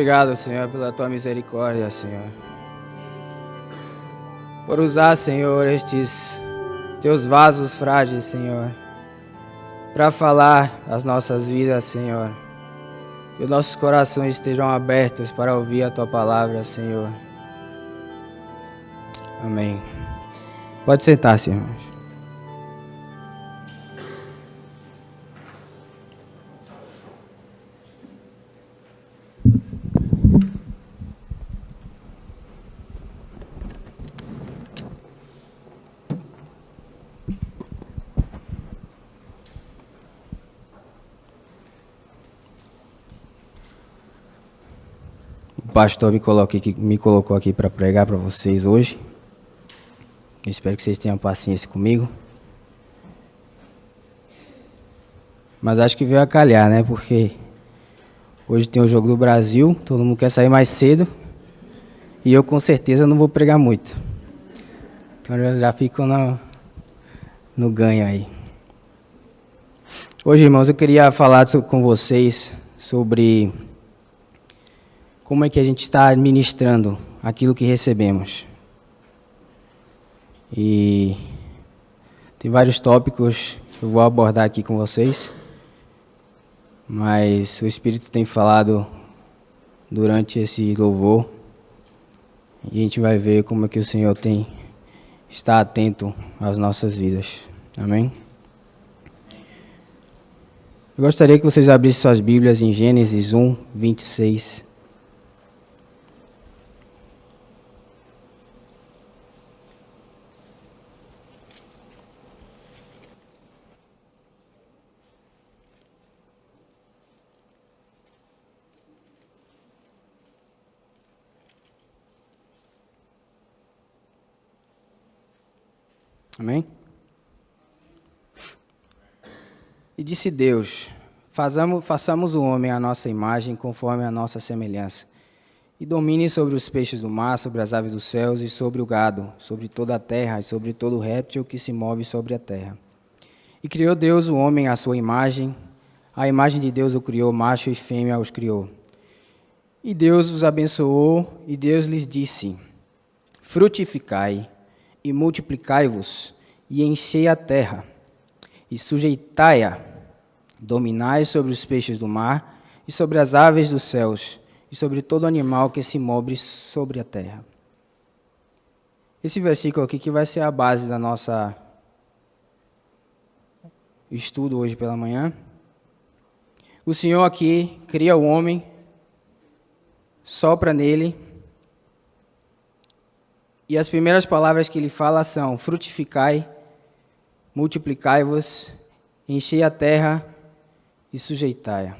obrigado, Senhor, pela Tua misericórdia, Senhor. Por usar, Senhor, estes Teus vasos frágeis, Senhor, para falar as nossas vidas, Senhor. Que os nossos corações estejam abertos para ouvir a Tua palavra, Senhor. Amém. Pode sentar-se, irmãos. O pastor me colocou aqui para pregar para vocês hoje. Eu espero que vocês tenham paciência comigo. Mas acho que veio a calhar, né? Porque hoje tem o Jogo do Brasil, todo mundo quer sair mais cedo. E eu com certeza não vou pregar muito. Então eu já fico no ganho aí. Hoje, irmãos, eu queria falar com vocês sobre como é que a gente está administrando aquilo que recebemos. E tem vários tópicos que eu vou abordar aqui com vocês, mas o Espírito tem falado durante esse louvor e a gente vai ver como é que o Senhor está atento às nossas vidas. Amém? Eu gostaria que vocês abrissem suas Bíblias em Gênesis 1, 26. Amém? E disse Deus: façamos o homem à nossa imagem, conforme a nossa semelhança, e domine sobre os peixes do mar, sobre as aves dos céus e sobre o gado, sobre toda a terra e sobre todo réptil que se move sobre a terra. E criou Deus o homem à sua imagem, a imagem de Deus o criou, macho e fêmea os criou. E Deus os abençoou, e Deus lhes disse: frutificai e multiplicai-vos, e enchei a terra, e sujeitai-a, dominai sobre os peixes do mar, e sobre as aves dos céus, e sobre todo animal que se move sobre a terra. Esse versículo aqui que vai ser a base da nossa estudo hoje pela manhã. O Senhor aqui cria o homem, sopra nele, e as primeiras palavras que ele fala são: frutificai, multiplicai-vos, enchei a terra e sujeitai-a.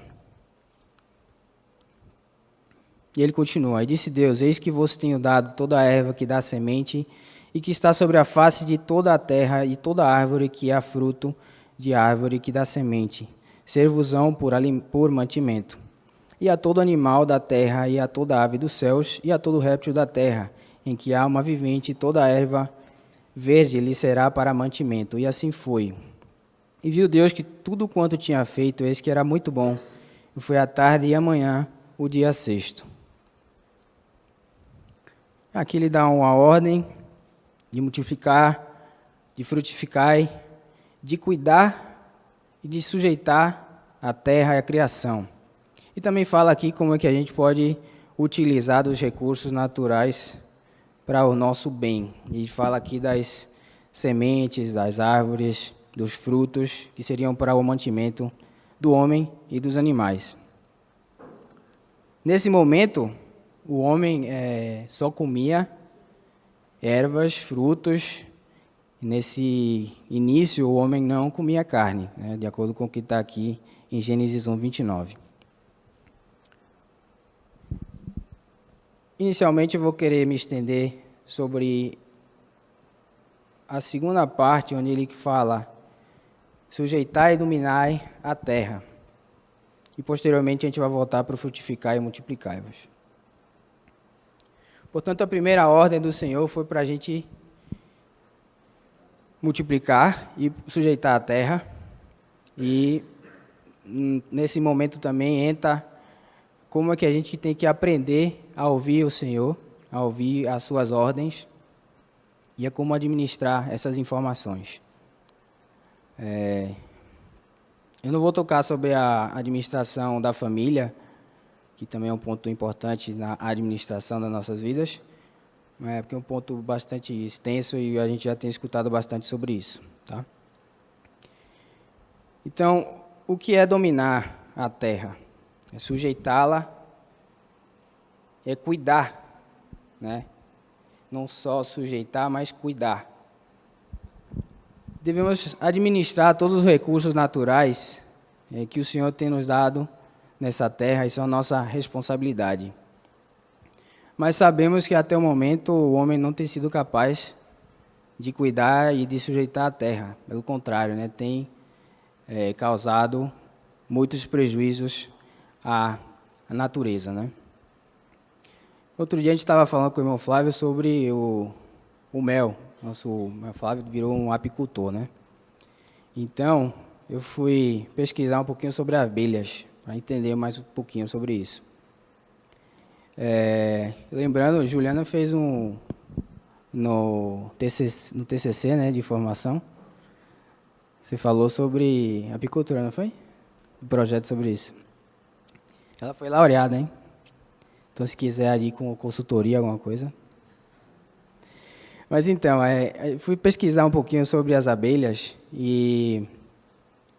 E ele continua: e disse Deus: eis que vos tenho dado toda a erva que dá semente e que está sobre a face de toda a terra, e toda árvore que há fruto de árvore que dá semente, ser-vos-ão por mantimento. E a todo animal da terra, e a toda ave dos céus, e a todo réptil da terra, em que há uma vivente, toda a erva verde lhe será para mantimento. E assim foi. E viu Deus que tudo quanto tinha feito, eis que era muito bom. E foi a tarde e amanhã, o dia sexto. Aqui ele dá uma ordem de multiplicar, de frutificar, de cuidar e de sujeitar a terra e a criação. E também fala aqui como é que a gente pode utilizar dos recursos naturais para o nosso bem. E fala aqui das sementes, das árvores, dos frutos, que seriam para o mantimento do homem e dos animais. Nesse momento, o homem só comia ervas, frutos. Nesse início, o homem não comia carne, né, de acordo com o que está aqui em Gênesis 1, 29. Inicialmente, eu vou querer me estender sobre a segunda parte, onde ele fala: sujeitai e dominai a terra. E posteriormente a gente vai voltar para o frutificar e multiplicar-vos. Portanto, a primeira ordem do Senhor foi para a gente multiplicar e sujeitar a terra. E nesse momento também entra como é que a gente tem que aprender a ouvir o Senhor, a ouvir as suas ordens e a como administrar essas informações. Eu não vou tocar sobre a administração da família, que também é um ponto importante na administração das nossas vidas, porque é um ponto bastante extenso e a gente já tem escutado bastante sobre isso. Tá? Então, o que é dominar a terra? É sujeitá-la, é cuidar, né? Não só sujeitar, mas cuidar. Devemos administrar todos os recursos naturais que o Senhor tem nos dado nessa terra, isso é a nossa responsabilidade. Mas sabemos que até o momento o homem não tem sido capaz de cuidar e de sujeitar a terra. Pelo contrário, né, tem causado muitos prejuízos à natureza. Né? Outro dia a gente estava falando com o irmão Flávio sobre o mel. Nosso irmão Flávio virou um apicultor, né? Então, eu fui pesquisar um pouquinho sobre abelhas, para entender mais um pouquinho sobre isso. Lembrando, Juliana fez no TCC, né, de formação. Você falou sobre apicultura, não foi? Um projeto sobre isso. Ela foi laureada, hein? Então, se quiser ir com consultoria, alguma coisa. Mas então, eu fui pesquisar um pouquinho sobre as abelhas e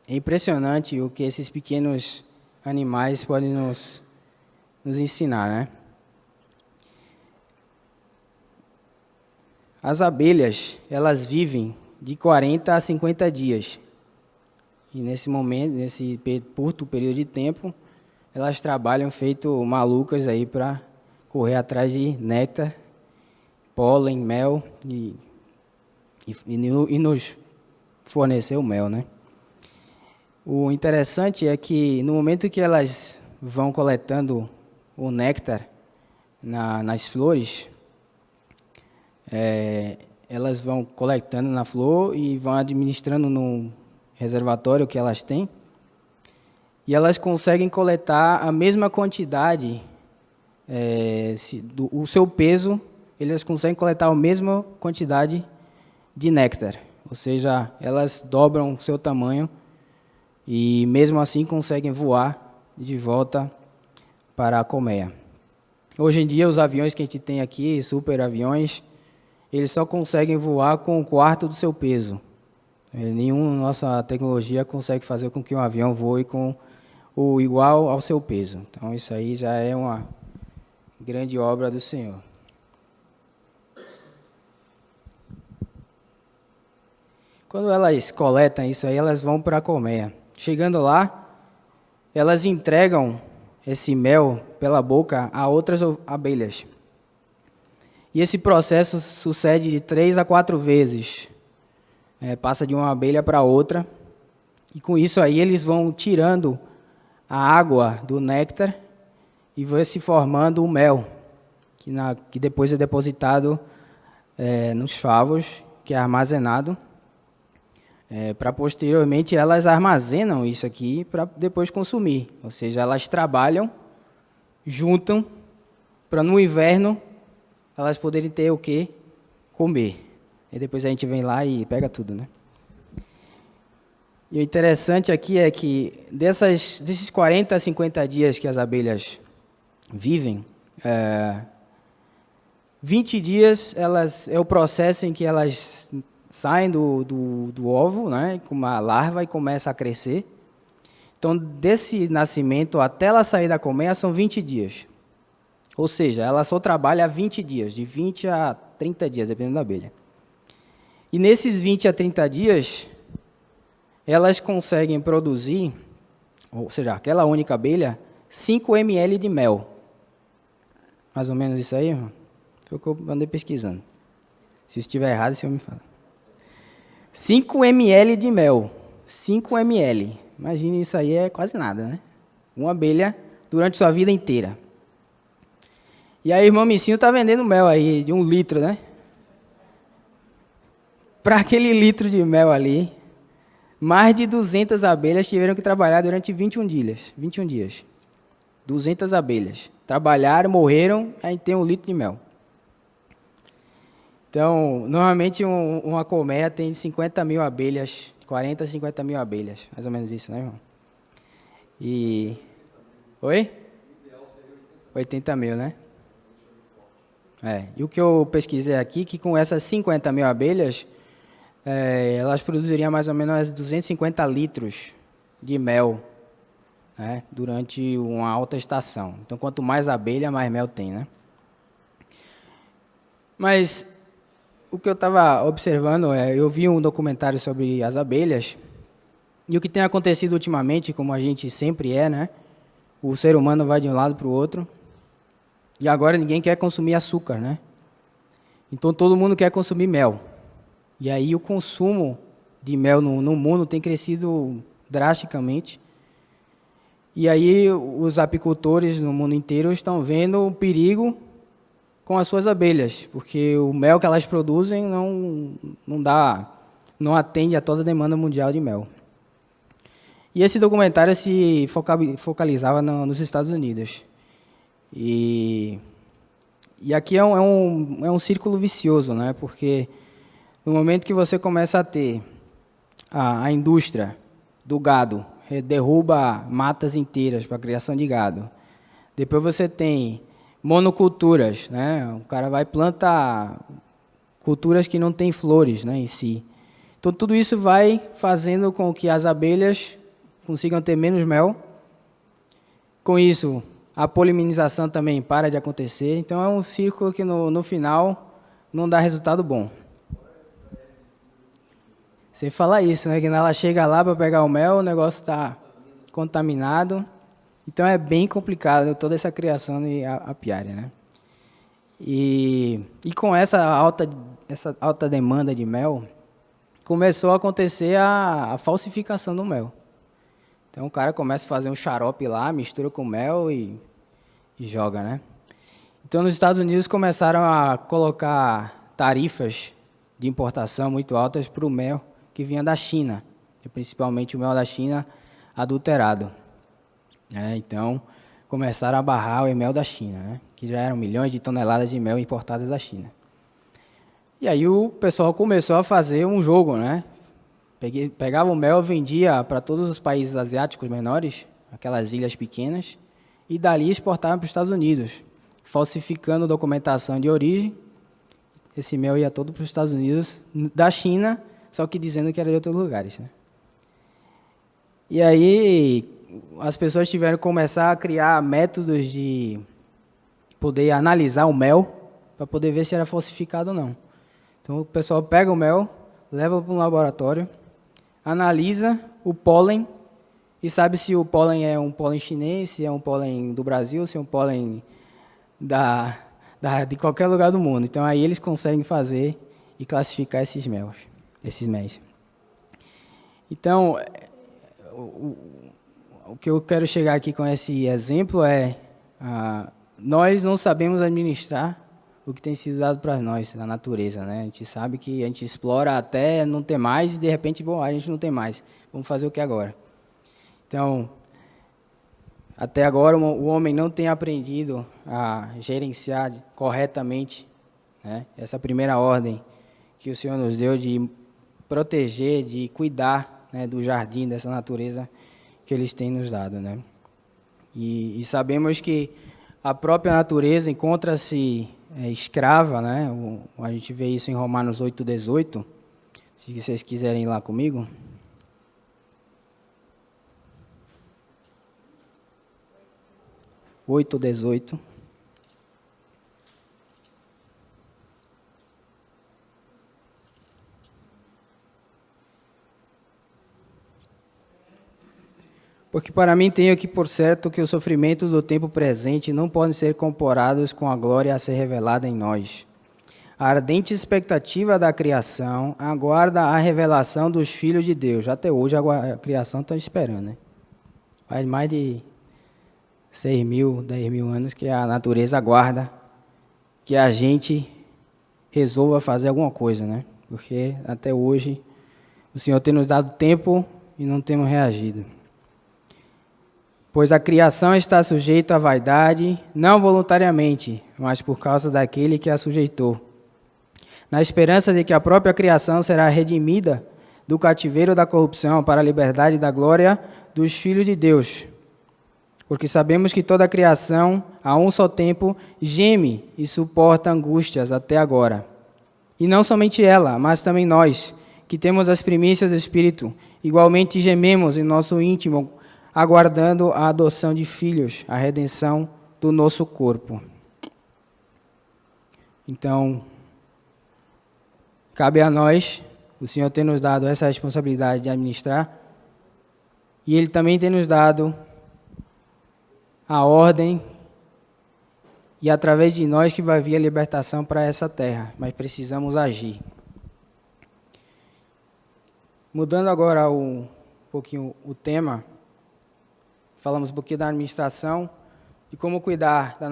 é impressionante o que esses pequenos animais podem nos ensinar, né? As abelhas, elas vivem de 40 a 50 dias. E nesse momento, nesse curto período de tempo, elas trabalham feito malucas aí para correr atrás de néctar, pólen, mel e nos fornecer o mel, né? O interessante é que no momento que elas vão coletando o néctar nas flores, elas vão coletando na flor e vão administrando no reservatório que elas têm, e elas conseguem coletar a mesma quantidade, o seu peso, elas conseguem coletar a mesma quantidade de néctar, ou seja, elas dobram o seu tamanho e mesmo assim conseguem voar de volta para a colmeia. Hoje em dia, os aviões que a gente tem aqui, super aviões, eles só conseguem voar com um quarto do seu peso. Nenhuma nossa tecnologia consegue fazer com que um avião voe com o igual ao seu peso. Então, isso aí já é uma grande obra do Senhor. Quando elas coletam isso aí, elas vão para a colmeia. Chegando lá, elas entregam esse mel pela boca a outras abelhas. E esse processo sucede de 3 a 4 vezes. Passa de uma abelha para outra. E com isso aí eles vão tirando a água do néctar e vai se formando o mel, que depois é depositado nos favos, que é armazenado. Para posteriormente elas armazenam isso aqui para depois consumir. Ou seja, elas trabalham, juntam, para no inverno elas poderem ter o que comer. E depois a gente vem lá e pega tudo, né? E o interessante aqui é que desses 40 a 50 dias que as abelhas vivem, 20 dias é o processo em que elas saem do ovo, né, com uma larva e começa a crescer. Então, desse nascimento até ela sair da colmeia são 20 dias. Ou seja, ela só trabalha 20 dias, de 20 a 30 dias, dependendo da abelha. E nesses 20 a 30 dias, elas conseguem produzir, ou seja, aquela única abelha, 5 ml de mel. Mais ou menos isso aí, irmão? Foi o que eu andei pesquisando. Se estiver errado, o senhor me fala. 5 ml de mel. 5 ml. Imagine, isso aí é quase nada, né? Uma abelha durante sua vida inteira. E aí, o irmão Missinho está vendendo mel aí, de 1 litro, né? Para aquele litro de mel ali, mais de 200 abelhas tiveram que trabalhar durante 21 dias. 21 dias. 200 abelhas. Trabalharam, morreram, a gente tem 1 litro de mel. Então, normalmente uma colmeia tem 50 mil abelhas, 40 a 50 mil abelhas, mais ou menos isso, né, irmão? E... Oi? 80 mil, né? E o que eu pesquisei aqui, que com essas 50 mil abelhas, elas produziriam mais ou menos 250 litros de mel, né, durante uma alta estação. Então, quanto mais abelha, mais mel tem, né? Mas o que eu estava observando eu vi um documentário sobre as abelhas, e o que tem acontecido ultimamente, como a gente sempre né? O ser humano vai de um lado para o outro, e agora ninguém quer consumir açúcar, né? Então todo mundo quer consumir mel. E aí o consumo de mel no mundo tem crescido drasticamente. E aí os apicultores no mundo inteiro estão vendo o perigo com as suas abelhas, porque o mel que elas produzem não atende a toda a demanda mundial de mel. E esse documentário se focalizava nos Estados Unidos. E aqui é um círculo vicioso, né? Porque no momento que você começa a ter a indústria do gado, derruba matas inteiras para a criação de gado. Depois você tem monoculturas, né? O cara vai plantar culturas que não têm flores, né, em si. Então tudo isso vai fazendo com que as abelhas consigam ter menos mel. Com isso, a polinização também para de acontecer. Então é um círculo que no final não dá resultado bom. Sem falar isso, né? Que quando ela chega lá para pegar o mel, o negócio está contaminado. Então é bem complicado toda essa criação de apiária, né? E com essa alta demanda de mel, começou a acontecer a falsificação do mel. Então o cara começa a fazer um xarope lá, mistura com mel e joga, né? Então nos Estados Unidos começaram a colocar tarifas de importação muito altas para o mel que vinha da China, e principalmente o mel da China adulterado. Então começaram a barrar o mel da China, né? Que já eram milhões de toneladas de mel importadas da China. E aí o pessoal começou a fazer um jogo, né? Pegava o mel, vendia para todos os países asiáticos menores, aquelas ilhas pequenas, e dali exportava para os Estados Unidos, falsificando documentação de origem. Esse mel ia todo para os Estados Unidos, da China, só que dizendo que era de outros lugares, né? E aí as pessoas tiveram que começar a criar métodos de poder analisar o mel para poder ver se era falsificado ou não. Então o pessoal pega o mel, leva para um laboratório, analisa o pólen e sabe se o pólen é um pólen chinês, se é um pólen do Brasil, se é um pólen de qualquer lugar do mundo. Então aí eles conseguem fazer e classificar esses méis. Então o que eu quero chegar aqui com esse exemplo nós não sabemos administrar o que tem sido dado para nós, na natureza, né? A gente sabe que a gente explora até não ter mais e, de repente, a gente não tem mais. Vamos fazer o que agora? Então, até agora, o homem não tem aprendido a gerenciar corretamente, né, essa primeira ordem que o Senhor nos deu de proteger, de cuidar, né, do jardim, dessa natureza que eles têm nos dado, né? E sabemos que a própria natureza encontra-se escrava, né? A gente vê isso em Romanos 8:18, se vocês quiserem ir lá comigo. (8:18). Porque para mim tenho aqui por certo que os sofrimentos do tempo presente não podem ser comparados com a glória a ser revelada em nós. A ardente expectativa da criação aguarda a revelação dos filhos de Deus. Até hoje a criação está esperando, né? Faz mais de 6.000, 10.000 anos que a natureza aguarda que a gente resolva fazer alguma coisa, né? Porque até hoje o Senhor tem nos dado tempo e não temos reagido. Pois a criação está sujeita à vaidade, não voluntariamente, mas por causa daquele que a sujeitou, na esperança de que a própria criação será redimida do cativeiro da corrupção para a liberdade da glória dos filhos de Deus. Porque sabemos que toda a criação, a um só tempo, geme e suporta angústias até agora. E não somente ela, mas também nós, que temos as primícias do Espírito, igualmente gememos em nosso íntimo, aguardando a adoção de filhos, a redenção do nosso corpo. Então, cabe a nós, o Senhor tem nos dado essa responsabilidade de administrar, e Ele também tem nos dado a ordem, e através de nós que vai vir a libertação para essa terra, mas precisamos agir. Mudando agora um pouquinho o tema, falamos um pouquinho da administração e como cuidar da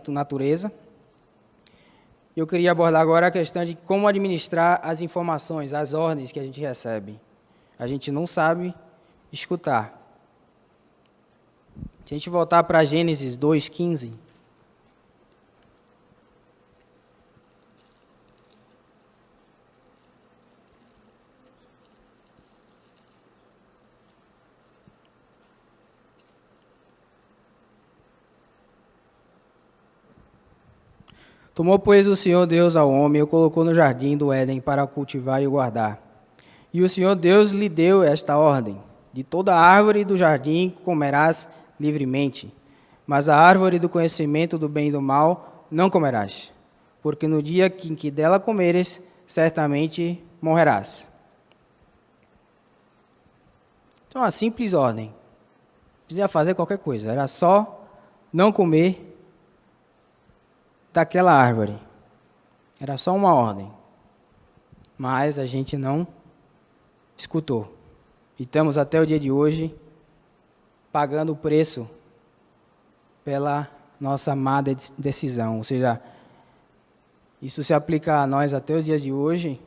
natureza. Eu queria abordar agora a questão de como administrar as informações, as ordens que a gente recebe. A gente não sabe escutar. Se a gente voltar para Gênesis 2:15, tomou, pois, o Senhor Deus ao homem e o colocou no jardim do Éden para o cultivar e o guardar. E o Senhor Deus lhe deu esta ordem: de toda árvore do jardim comerás livremente, mas a árvore do conhecimento do bem e do mal não comerás, porque no dia em que dela comeres, certamente morrerás. Então, uma simples ordem. Não precisa fazer qualquer coisa, era só não comer daquela árvore. Era só uma ordem. Mas a gente não escutou. E estamos até o dia de hoje pagando o preço pela nossa má decisão. Ou seja, isso se aplica a nós até os dias de hoje,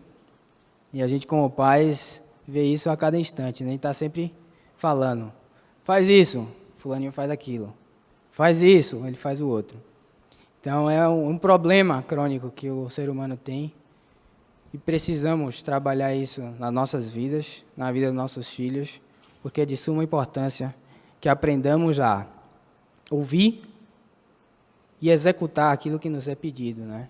e a gente como pais vê isso a cada instante, né? A gente está sempre falando, faz isso, fulaninho faz aquilo. Faz isso, ele faz o outro. Então, é um problema crônico que o ser humano tem e precisamos trabalhar isso nas nossas vidas, na vida dos nossos filhos, porque é de suma importância que aprendamos a ouvir e executar aquilo que nos é pedido, né?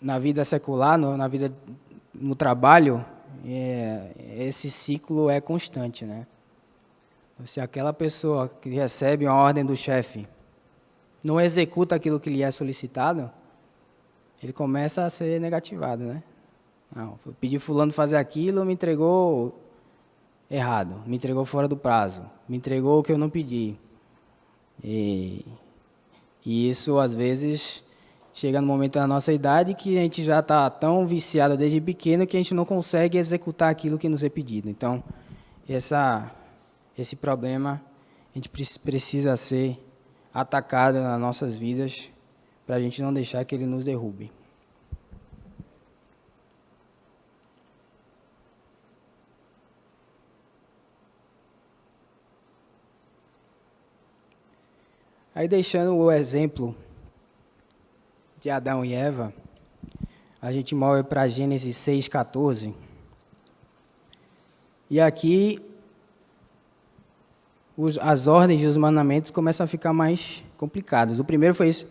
Na vida secular, na vida, no trabalho, esse ciclo é constante, né? Se aquela pessoa que recebe uma ordem do chefe não executa aquilo que lhe é solicitado, ele começa a ser negativado, né? Não, eu pedi fulano fazer aquilo, me entregou errado, me entregou fora do prazo, me entregou o que eu não pedi. E isso, às vezes, chega no momento da nossa idade que a gente já está tão viciado desde pequeno que a gente não consegue executar aquilo que nos é pedido. Então, esse problema, a gente precisa ser atacado nas nossas vidas para a gente não deixar que ele nos derrube. Aí, deixando o exemplo de Adão e Eva, a gente move para Gênesis 6:14. E aqui as ordens e os mandamentos começam a ficar mais complicados. O primeiro foi isso,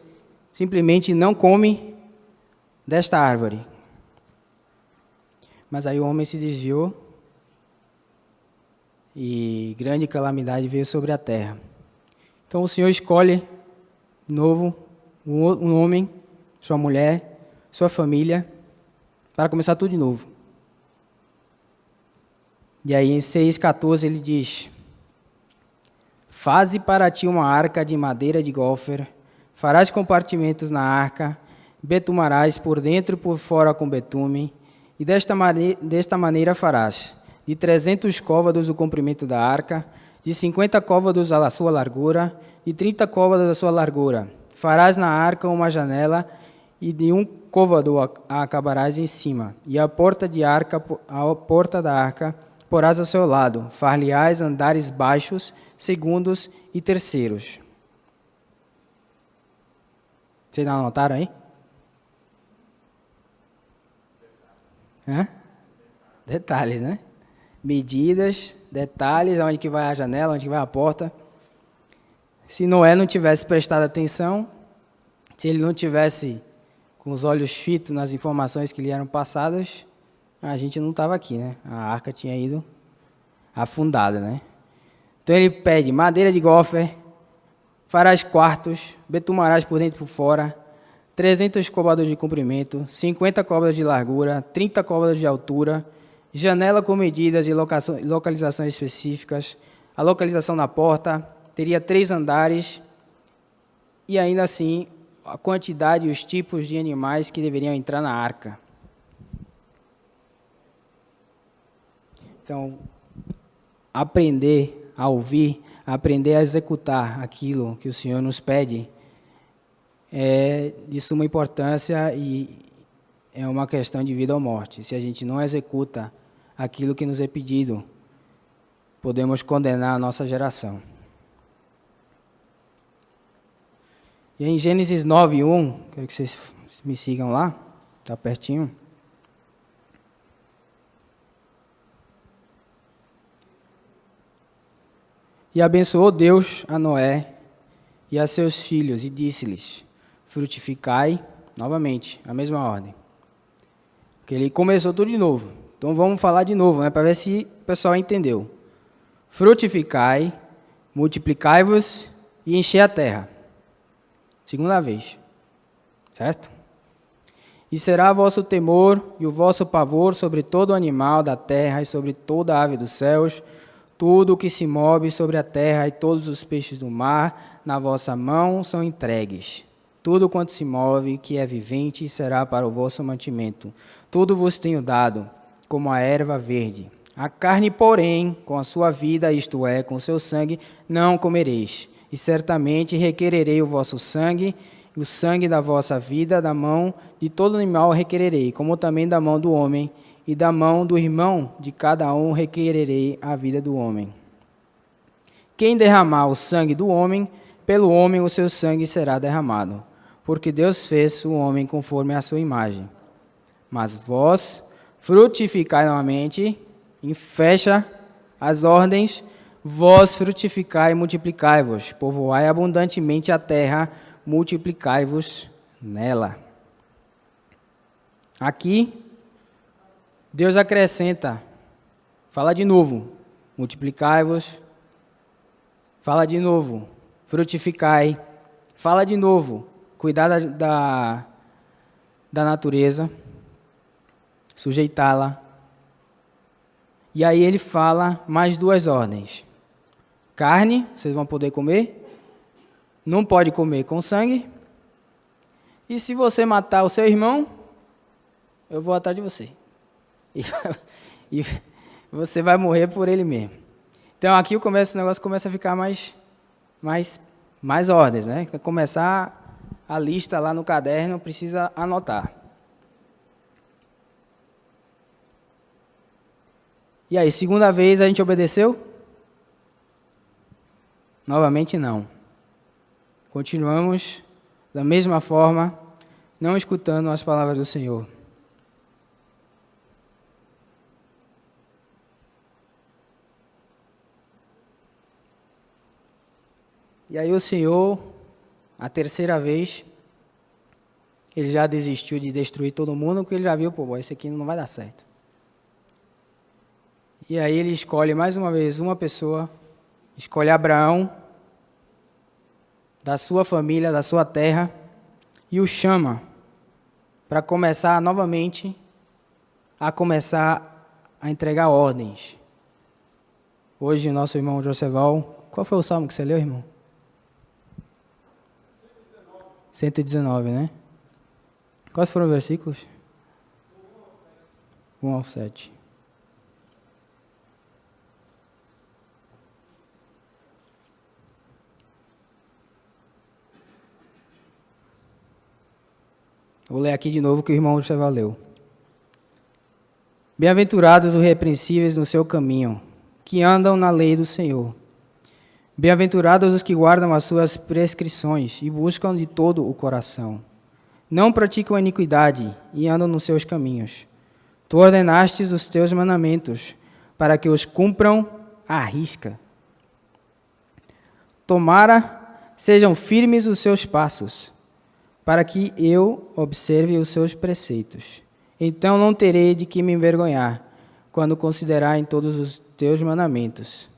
simplesmente não come desta árvore. Mas aí o homem se desviou e grande calamidade veio sobre a terra. Então o Senhor escolhe de novo um homem, sua mulher, sua família, para começar tudo de novo. E aí em 6:14 ele diz: faze para ti uma arca de madeira de gófer, farás compartimentos na arca, betumarás por dentro e por fora com betume, e desta maneira farás: de 300 côvados o comprimento da arca, de 50 côvados a sua largura, de 30 côvados a sua largura. Farás na arca uma janela, e de 1 côvado a acabarás em cima, e a porta da arca porás ao seu lado, far-lhe-ás andares baixos, segundos e terceiros. Vocês não anotaram aí? Hã? Detalhes, né? Medidas, detalhes, onde que vai a janela, onde que vai a porta. Se Noé não tivesse prestado atenção, se ele não tivesse com os olhos fitos nas informações que lhe eram passadas, a gente não estava aqui, né? A arca tinha ido afundada, né? Então ele pede madeira de gofer, farás quartos, betumarás por dentro e por fora, 300 côvados de comprimento, 50 côvados de largura, 30 côvados de altura, janela com medidas e localizações específicas, a localização na porta, teria 3 andares e ainda assim a quantidade e os tipos de animais que deveriam entrar na arca. Então, aprender a ouvir, aprender a executar aquilo que o Senhor nos pede é de suma importância e é uma questão de vida ou morte. Se a gente não executa aquilo que nos é pedido, podemos condenar a nossa geração. E em Gênesis 9:1, quero que vocês me sigam lá, está pertinho. E abençoou Deus a Noé e a seus filhos, e disse-lhes: frutificai, novamente, a mesma ordem. Porque ele começou tudo de novo. Então vamos falar de novo, né, para ver se o pessoal entendeu. Frutificai, multiplicai-vos e enchei a terra. Segunda vez. Certo? E será vosso temor e o vosso pavor sobre todo animal da terra e sobre toda ave dos céus, tudo o que se move sobre a terra e todos os peixes do mar, na vossa mão são entregues. Tudo quanto se move, que é vivente, será para o vosso mantimento. Tudo vos tenho dado, como a erva verde. A carne, porém, com a sua vida, isto é, com o seu sangue, não comereis. E certamente requererei o vosso sangue, e o sangue da vossa vida, da mão de todo animal requererei, como também da mão do homem, e da mão do irmão de cada um requererei a vida do homem. Quem derramar o sangue do homem, pelo homem o seu sangue será derramado, porque Deus fez o homem conforme a sua imagem. Mas vós frutificai novamente, e fecha as ordens, vós frutificai e multiplicai-vos, povoai abundantemente a terra, multiplicai-vos nela. Aqui, Deus acrescenta, fala de novo, multiplicai-vos, fala de novo, frutificai, fala de novo, cuidar da natureza, sujeitá-la. E aí ele fala mais 2 ordens. Carne, vocês vão poder comer, não pode comer com sangue, e se você matar o seu irmão, eu vou atrás de você. E você vai morrer por ele mesmo. Então aqui o negócio começa a ficar mais ordens, né? Começar a lista lá no caderno, precisa anotar. E aí, segunda vez a gente obedeceu? Novamente não. Continuamos da mesma forma, não escutando as palavras do Senhor. E aí o Senhor, a terceira vez, ele já desistiu de destruir todo mundo, porque ele já viu, pô, isso aqui não vai dar certo. E aí ele escolhe mais uma vez uma pessoa, escolhe Abraão, da sua família, da sua terra, e o chama para começar novamente a entregar ordens. Hoje o nosso irmão Joseval, qual foi o salmo que você leu, irmão? 119, né? Quais foram os versículos? 1 ao 7. Vou ler aqui de novo o que o irmão Joseval leu. Bem-aventurados os repreensíveis no seu caminho, que andam na lei do Senhor. Bem-aventurados os que guardam as suas prescrições e buscam de todo o coração. Não praticam a iniquidade e andam nos seus caminhos. Tu ordenastes os teus mandamentos, para que os cumpram à risca. Tomara sejam firmes os seus passos, para que eu observe os seus preceitos. Então não terei de que me envergonhar, quando considerar em todos os teus mandamentos.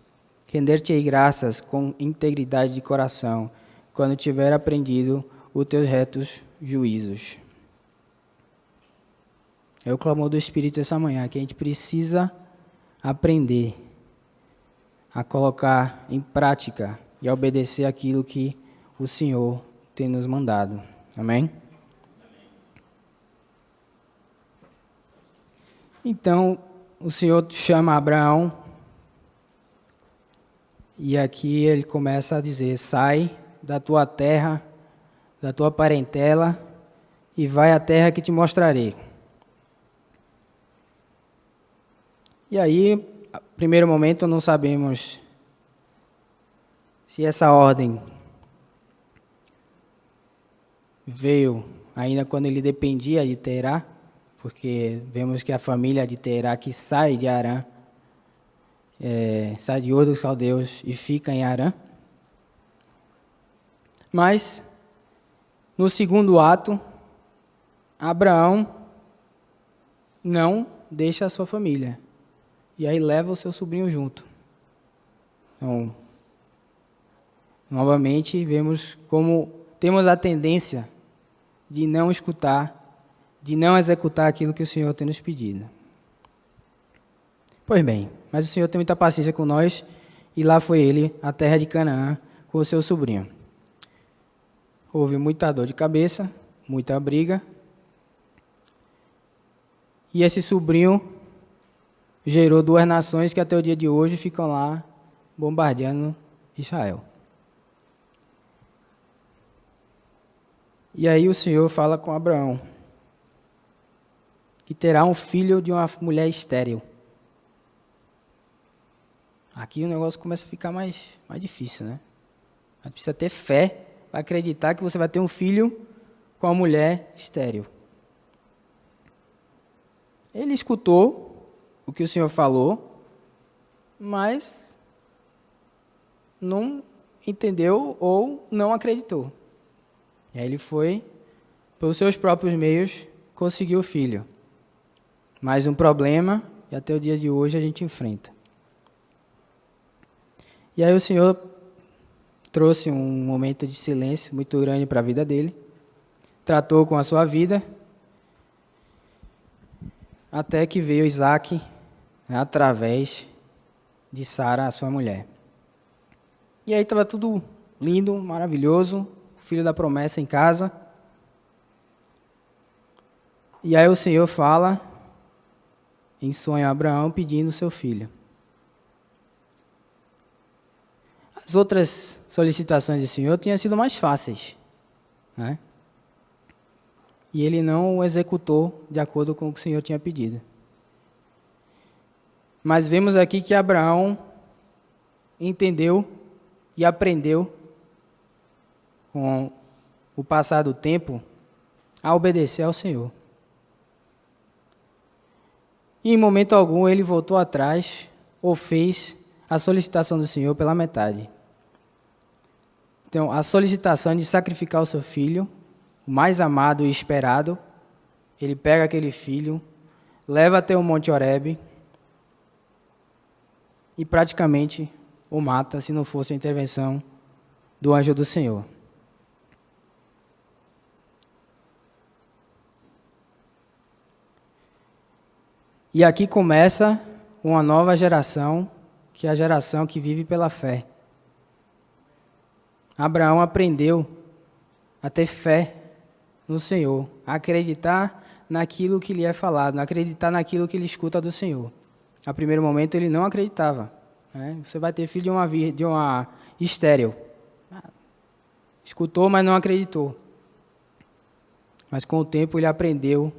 Render-te-ei graças com integridade de coração, quando tiver aprendido os teus retos juízos. É o clamor do Espírito essa manhã, que a gente precisa aprender a colocar em prática e a obedecer aquilo que o Senhor tem nos mandado. Amém? Então, o Senhor chama Abraão e aqui ele começa a dizer: sai da tua terra, da tua parentela e vai à terra que te mostrarei. E aí, no primeiro momento, não sabemos se essa ordem veio ainda quando ele dependia de Terá, porque vemos que a família de Terá que sai de Harã, sai de Ur dos Caldeus e fica em Harã. Mas, no segundo ato, Abraão não deixa a sua família. E aí leva o seu sobrinho junto. Então, novamente, vemos como temos a tendência de não escutar, de não executar aquilo que o Senhor tem nos pedido. Pois bem, mas o Senhor tem muita paciência com nós, e lá foi ele, à terra de Canaã, com o seu sobrinho. Houve muita dor de cabeça, muita briga, e esse sobrinho gerou duas nações que até o dia de hoje ficam lá bombardeando Israel. E aí o Senhor fala com Abraão que terá um filho de uma mulher estéril. Aqui o negócio começa a ficar mais difícil, né? Você precisa ter fé para acreditar que você vai ter um filho com uma mulher estéril. Ele escutou o que o Senhor falou, mas não entendeu ou não acreditou. E aí ele foi, pelos seus próprios meios, conseguiu o filho. Mais um problema, e até o dia de hoje a gente enfrenta. E aí o Senhor trouxe um momento de silêncio muito grande para a vida dele, tratou com a sua vida, até que veio Isaac, através de Sara, a sua mulher. E aí estava tudo lindo, maravilhoso, o filho da promessa em casa. E aí o Senhor fala em sonho a Abraão pedindo seu filho. As outras solicitações do Senhor tinham sido mais fáceis, né? E ele não o executou de acordo com o que o Senhor tinha pedido. Mas vemos aqui que Abraão entendeu e aprendeu, com o passar do tempo, a obedecer ao Senhor. E em momento algum ele voltou atrás ou fez a solicitação do Senhor pela metade. Então, a solicitação de sacrificar o seu filho, o mais amado e esperado, ele pega aquele filho, leva até o Monte Horebe e praticamente o mata, se não fosse a intervenção do anjo do Senhor. E aqui começa uma nova geração, que é a geração que vive pela fé. Abraão aprendeu a ter fé no Senhor, a acreditar naquilo que lhe é falado, a acreditar naquilo que ele escuta do Senhor. A primeiro momento ele não acreditava, né? Você vai ter filho de uma estéril. Escutou, mas não acreditou. Mas com o tempo ele aprendeu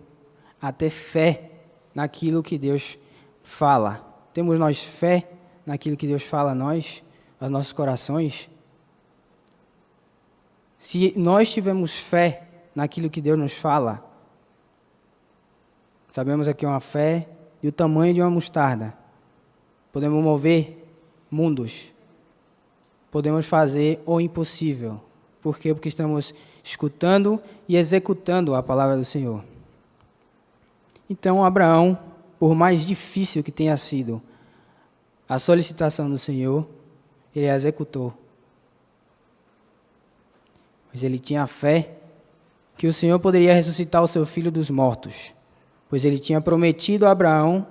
a ter fé naquilo que Deus fala? Temos nós fé naquilo que Deus fala a nós, aos nossos corações? Se nós tivermos fé naquilo que Deus nos fala, sabemos aqui uma fé do tamanho de uma mostarda. Podemos mover mundos. Podemos fazer o impossível. Por quê? Porque estamos escutando e executando a palavra do Senhor. Então, Abraão, por mais difícil que tenha sido a solicitação do Senhor, ele a executou. Mas ele tinha fé que o Senhor poderia ressuscitar o seu filho dos mortos, pois ele tinha prometido a Abraão,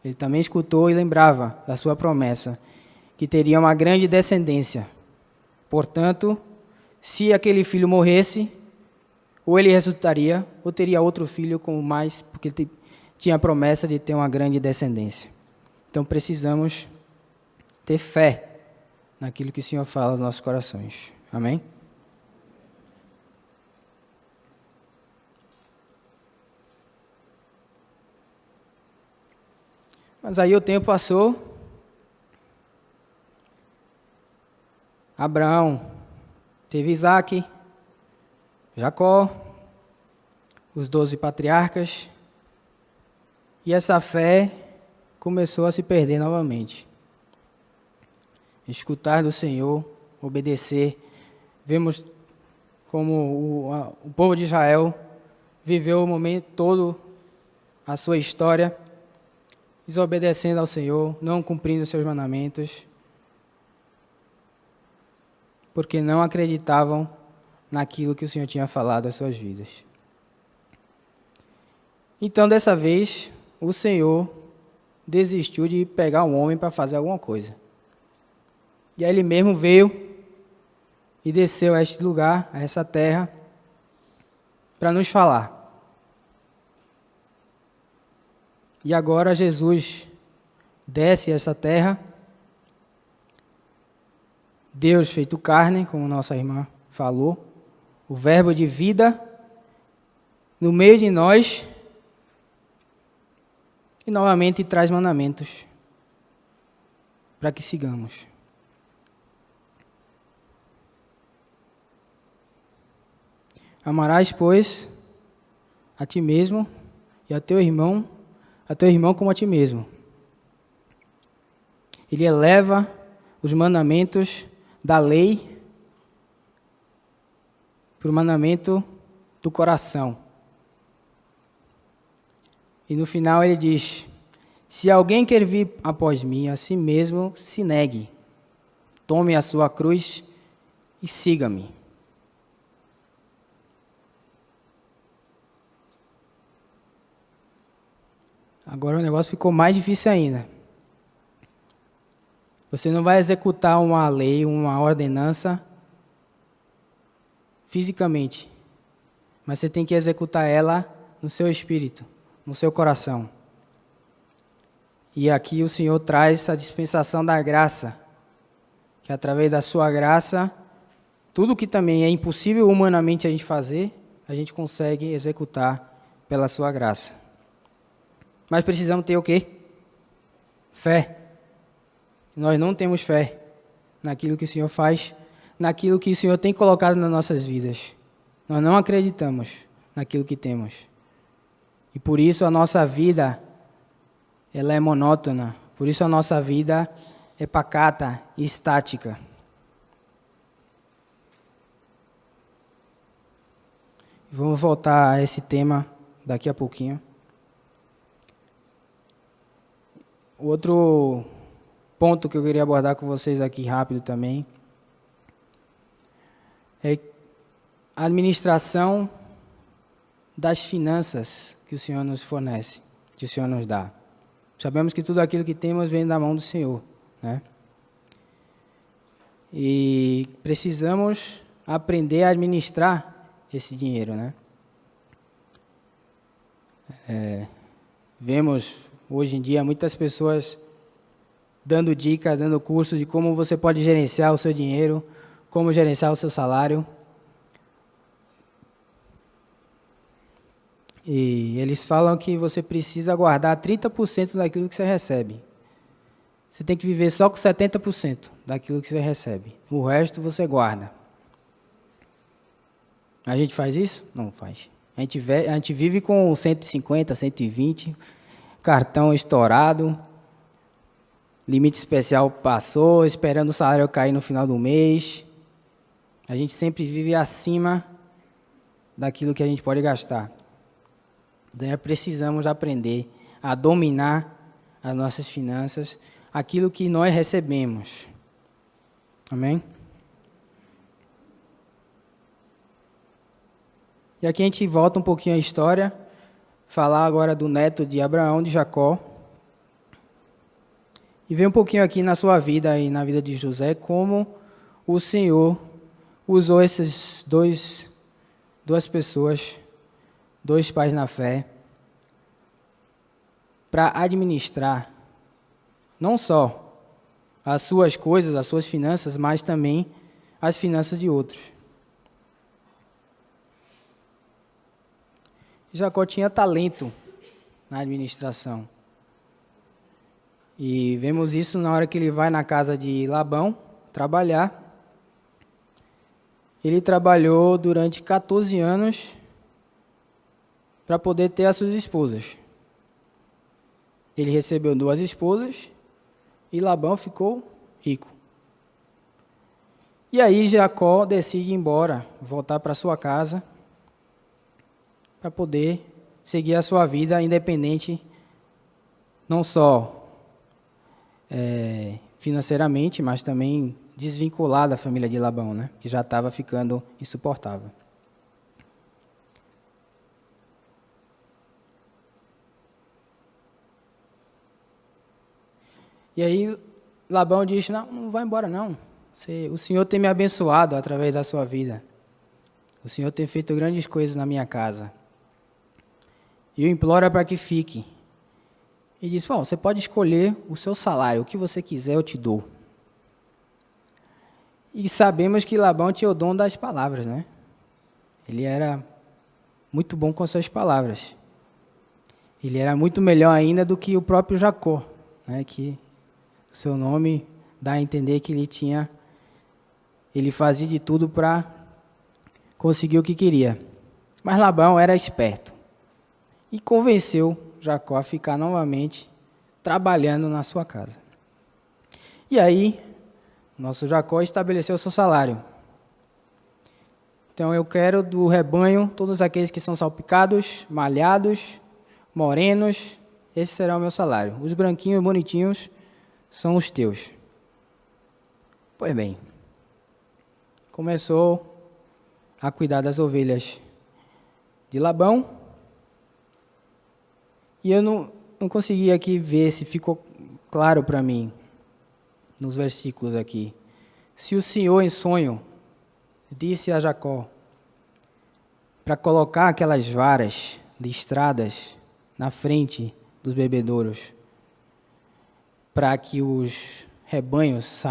ele também escutou e lembrava da sua promessa, que teria uma grande descendência. Portanto, se aquele filho morresse, ou ele ressuscitaria, ou teria outro filho com mais, porque ele tinha a promessa de ter uma grande descendência. Então precisamos ter fé naquilo que o Senhor fala aos nossos corações. Amém? Mas aí o tempo passou. Abraão teve Isaac, Jacó, os 12 patriarcas, e essa fé começou a se perder novamente. Escutar do Senhor, obedecer. Vemos como o povo de Israel viveu o momento todo, a sua história, desobedecendo ao Senhor, não cumprindo os seus mandamentos, porque não acreditavam naquilo que o Senhor tinha falado às suas vidas. Então, dessa vez, o Senhor desistiu de pegar um homem para fazer alguma coisa. E aí ele mesmo veio e desceu a este lugar, a essa terra, para nos falar. E agora Jesus desce a essa terra, Deus feito carne, como nossa irmã falou, o verbo de vida, no meio de nós, e novamente traz mandamentos para que sigamos. Amarás, pois, a ti mesmo e a teu irmão como a ti mesmo. Ele eleva os mandamentos da lei para o mandamento do coração. E no final ele diz: se alguém quer vir após mim, a si mesmo se negue, tome a sua cruz e siga-me. Agora o negócio ficou mais difícil ainda. Você não vai executar uma lei, uma ordenança fisicamente, mas você tem que executar ela no seu espírito, no seu coração. E aqui o Senhor traz a dispensação da graça, que através da sua graça, tudo que também é impossível humanamente a gente fazer, a gente consegue executar pela sua graça. Mas precisamos ter o quê? Fé. Nós não temos fé naquilo que o Senhor faz, naquilo que o Senhor tem colocado nas nossas vidas. Nós não acreditamos naquilo que temos. E por isso a nossa vida, ela é monótona. Por isso a nossa vida é pacata e estática. Vamos voltar a esse tema daqui a pouquinho. O outro ponto que eu queria abordar com vocês aqui rápido também é a administração das finanças que o Senhor nos fornece, que o Senhor nos dá. Sabemos que tudo aquilo que temos vem da mão do Senhor, né? E precisamos aprender a administrar esse dinheiro, né? Vemos hoje em dia muitas pessoas dando dicas, dando cursos de como você pode gerenciar o seu dinheiro, como gerenciar o seu salário. E eles falam que você precisa guardar 30% daquilo que você recebe. Você tem que viver só com 70% daquilo que você recebe. O resto você guarda. A gente faz isso? Não faz. A gente vive com 150, 120, cartão estourado, limite especial passou, esperando o salário cair no final do mês. A gente sempre vive acima daquilo que a gente pode gastar. Daí precisamos aprender a dominar as nossas finanças, aquilo que nós recebemos. Amém? E aqui a gente volta um pouquinho à história, falar agora do neto de Abraão, de Jacó. E ver um pouquinho aqui na sua vida e na vida de José, como o Senhor usou essas duas pessoas, dois pais na fé, para administrar não só as suas coisas, as suas finanças, mas também as finanças de outros. Jacó tinha talento na administração. E vemos isso na hora que ele vai na casa de Labão trabalhar. Ele trabalhou durante 14 anos para poder ter as suas esposas. Ele recebeu 2 esposas e Labão ficou rico. E aí Jacó decide ir embora, voltar para sua casa, para poder seguir a sua vida independente, não só financeiramente, mas também desvincular da família de Labão, né? Que já estava ficando insuportável. E aí Labão diz, não vai embora não. O Senhor tem me abençoado através da sua vida. O Senhor tem feito grandes coisas na minha casa. E eu imploro para que fique. E diz, você pode escolher o seu salário, o que você quiser eu te dou. E sabemos que Labão tinha o dom das palavras, né? Ele era muito bom com as suas palavras. Ele era muito melhor ainda do que o próprio Jacó, né? Que seu nome dá a entender que ele fazia de tudo para conseguir o que queria. Mas Labão era esperto e convenceu Jacó a ficar novamente trabalhando na sua casa. E aí, nosso Jacó estabeleceu o seu salário. Então eu quero do rebanho todos aqueles que são salpicados, malhados, morenos, esse será o meu salário. Os branquinhos, bonitinhos, são os teus. Pois bem, começou a cuidar das ovelhas de Labão. E eu não consegui aqui ver se ficou claro para mim, nos versículos aqui. Se o Senhor em sonho disse a Jacó para colocar aquelas varas listradas na frente dos bebedouros, para que os rebanhos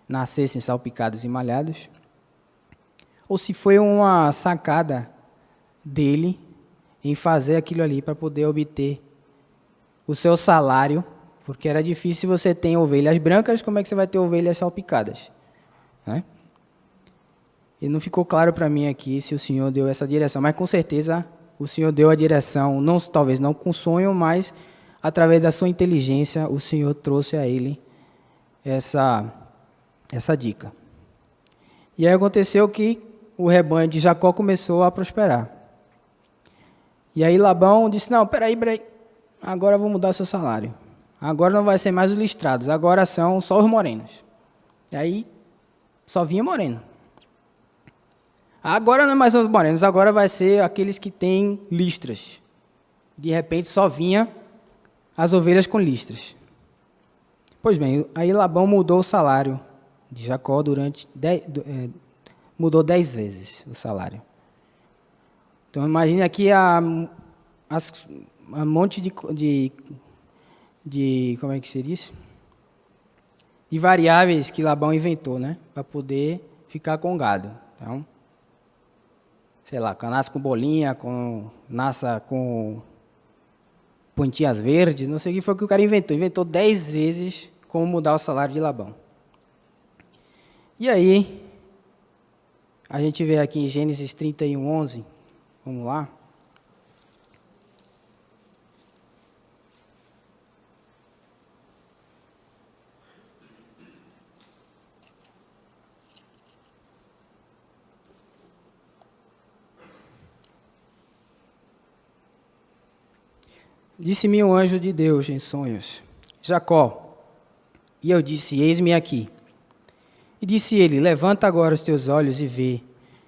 nascessem salpicados e malhados, ou se foi uma sacada dele em fazer aquilo ali para poder obter o seu salário, porque era difícil. Se você tem ovelhas brancas, como é que você vai ter ovelhas salpicadas? Né? E não ficou claro para mim aqui se o Senhor deu essa direção, mas com certeza o Senhor deu a direção, talvez não com sonho, mas através da sua inteligência, o Senhor trouxe a ele essa dica. E aí aconteceu que o rebanho de Jacó começou a prosperar. E aí Labão disse, peraí, agora eu vou mudar o seu salário. Agora não vai ser mais os listrados, agora são só os morenos. E aí só vinha moreno. Agora não é mais os morenos, agora vai ser aqueles que têm listras. De repente só vinha as ovelhas com listras. Pois bem, aí Labão mudou o salário de Jacó mudou 10 vezes o salário. Então imagine aqui a monte de como é que se diz? De variáveis que Labão inventou, né? Para poder ficar com gado. Então, sei lá, nasce com bolinha, nasça com pontinhas verdes, não sei o que foi que o cara inventou. Inventou 10 vezes como mudar o salário de Labão. E aí, a gente vê aqui em Gênesis 31, 11, vamos lá. Disse-me um anjo de Deus em sonhos, Jacó. E eu disse, eis-me aqui. E disse ele, levanta agora os teus olhos e vê,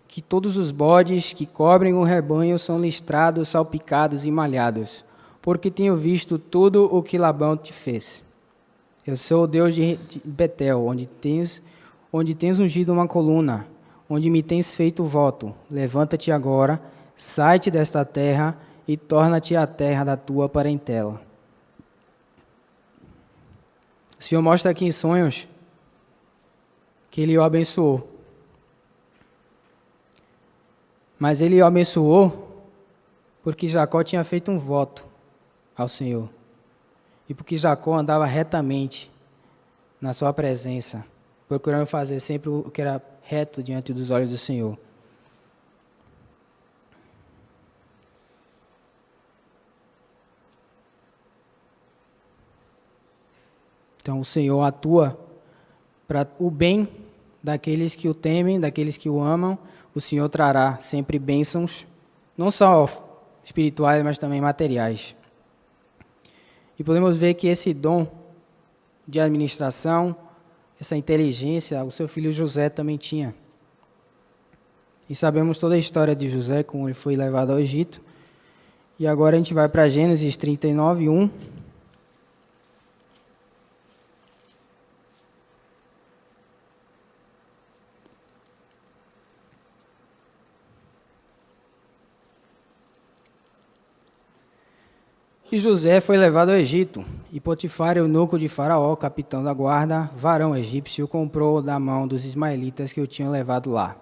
que todos os bodes que cobrem o rebanho são listrados, salpicados e malhados, porque tenho visto tudo o que Labão te fez. Eu sou o Deus de Betel, onde tens ungido uma coluna, onde me tens feito voto. Levanta-te agora, sai-te desta terra e torna-te a terra da tua parentela. O Senhor mostra aqui em sonhos que ele o abençoou. Mas ele o abençoou porque Jacó tinha feito um voto ao Senhor. E porque Jacó andava retamente na sua presença, procurando fazer sempre o que era reto diante dos olhos do Senhor. Então o Senhor atua para o bem daqueles que o temem, daqueles que o amam. O Senhor trará sempre bênçãos, não só espirituais, mas também materiais. E podemos ver que esse dom de administração, essa inteligência, o seu filho José também tinha. E sabemos toda a história de José, como ele foi levado ao Egito. E agora a gente vai para Gênesis 39, 1. E José foi levado ao Egito, e Potifar, eunuco de Faraó, capitão da guarda, varão egípcio, comprou da mão dos ismaelitas que o tinham levado lá.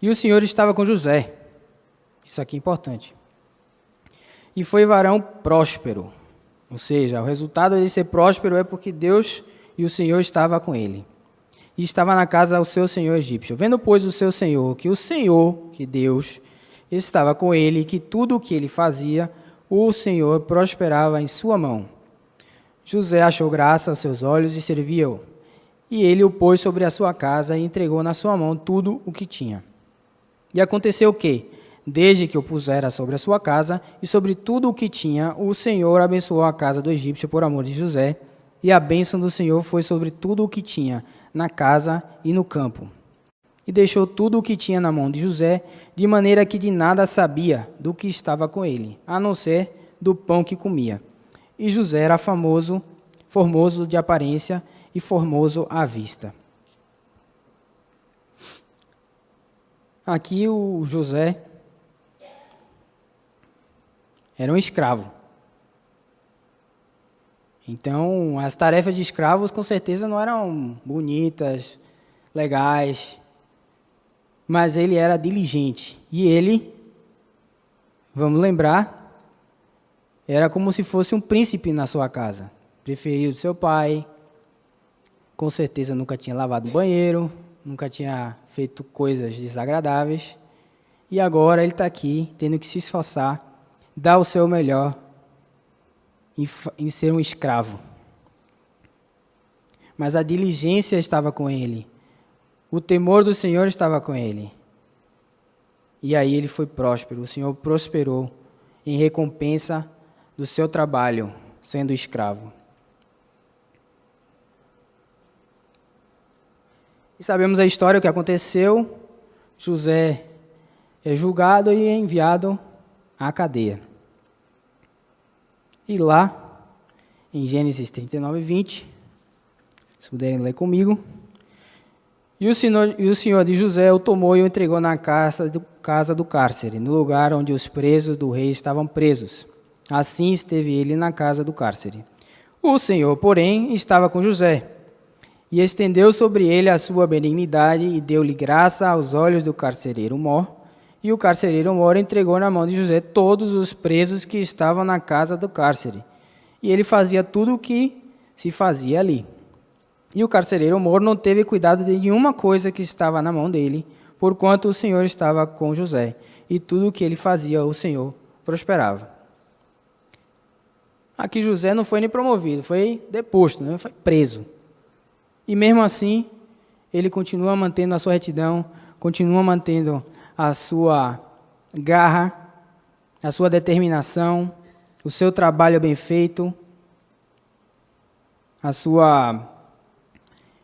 E o Senhor estava com José. Isso aqui é importante. E foi varão próspero. Ou seja, o resultado de ser próspero é porque Deus e o Senhor estavam com ele. E estava na casa o seu senhor egípcio. Vendo, pois, o seu senhor, que Deus, estava com ele, e que tudo o que ele fazia, o Senhor prosperava em sua mão. José achou graça aos seus olhos e serviu-o. E ele o pôs sobre a sua casa e entregou na sua mão tudo o que tinha. E aconteceu que, desde que o pusera sobre a sua casa e sobre tudo o que tinha, o Senhor abençoou a casa do egípcio por amor de José, e a bênção do Senhor foi sobre tudo o que tinha, na casa e no campo. E deixou tudo o que tinha na mão de José, de maneira que de nada sabia do que estava com ele, a não ser do pão que comia. E José era formoso de aparência e formoso à vista. Aqui o José era um escravo. Então, as tarefas de escravos com certeza não eram bonitas, legais, mas ele era diligente. E ele, vamos lembrar, era como se fosse um príncipe na sua casa. Preferido do seu pai, com certeza nunca tinha lavado o banheiro, nunca tinha feito coisas desagradáveis. E agora ele está aqui, tendo que se esforçar, dar o seu melhor em ser um escravo. Mas a diligência estava com ele. O temor do Senhor estava com ele. E aí ele foi próspero. O Senhor prosperou em recompensa do seu trabalho, sendo escravo. E sabemos a história, o que aconteceu. José é julgado e é enviado à cadeia. E lá, em Gênesis 39, 20, se puderem ler comigo. E o Senhor de José o tomou e o entregou na casa do cárcere, no lugar onde os presos do rei estavam presos. Assim esteve ele na casa do cárcere. O Senhor, porém, estava com José, e estendeu sobre ele a sua benignidade, e deu-lhe graça aos olhos do carcereiro mor. E o carcereiro mor entregou na mão de José todos os presos que estavam na casa do cárcere. E ele fazia tudo o que se fazia ali. E o carcereiro mor não teve cuidado de nenhuma coisa que estava na mão dele, porquanto o Senhor estava com José. E tudo o que ele fazia, o Senhor prosperava. Aqui José não foi nem promovido, foi deposto, né? Foi preso. E mesmo assim, ele continua mantendo a sua retidão, continua mantendo a sua garra, a sua determinação, o seu trabalho bem feito,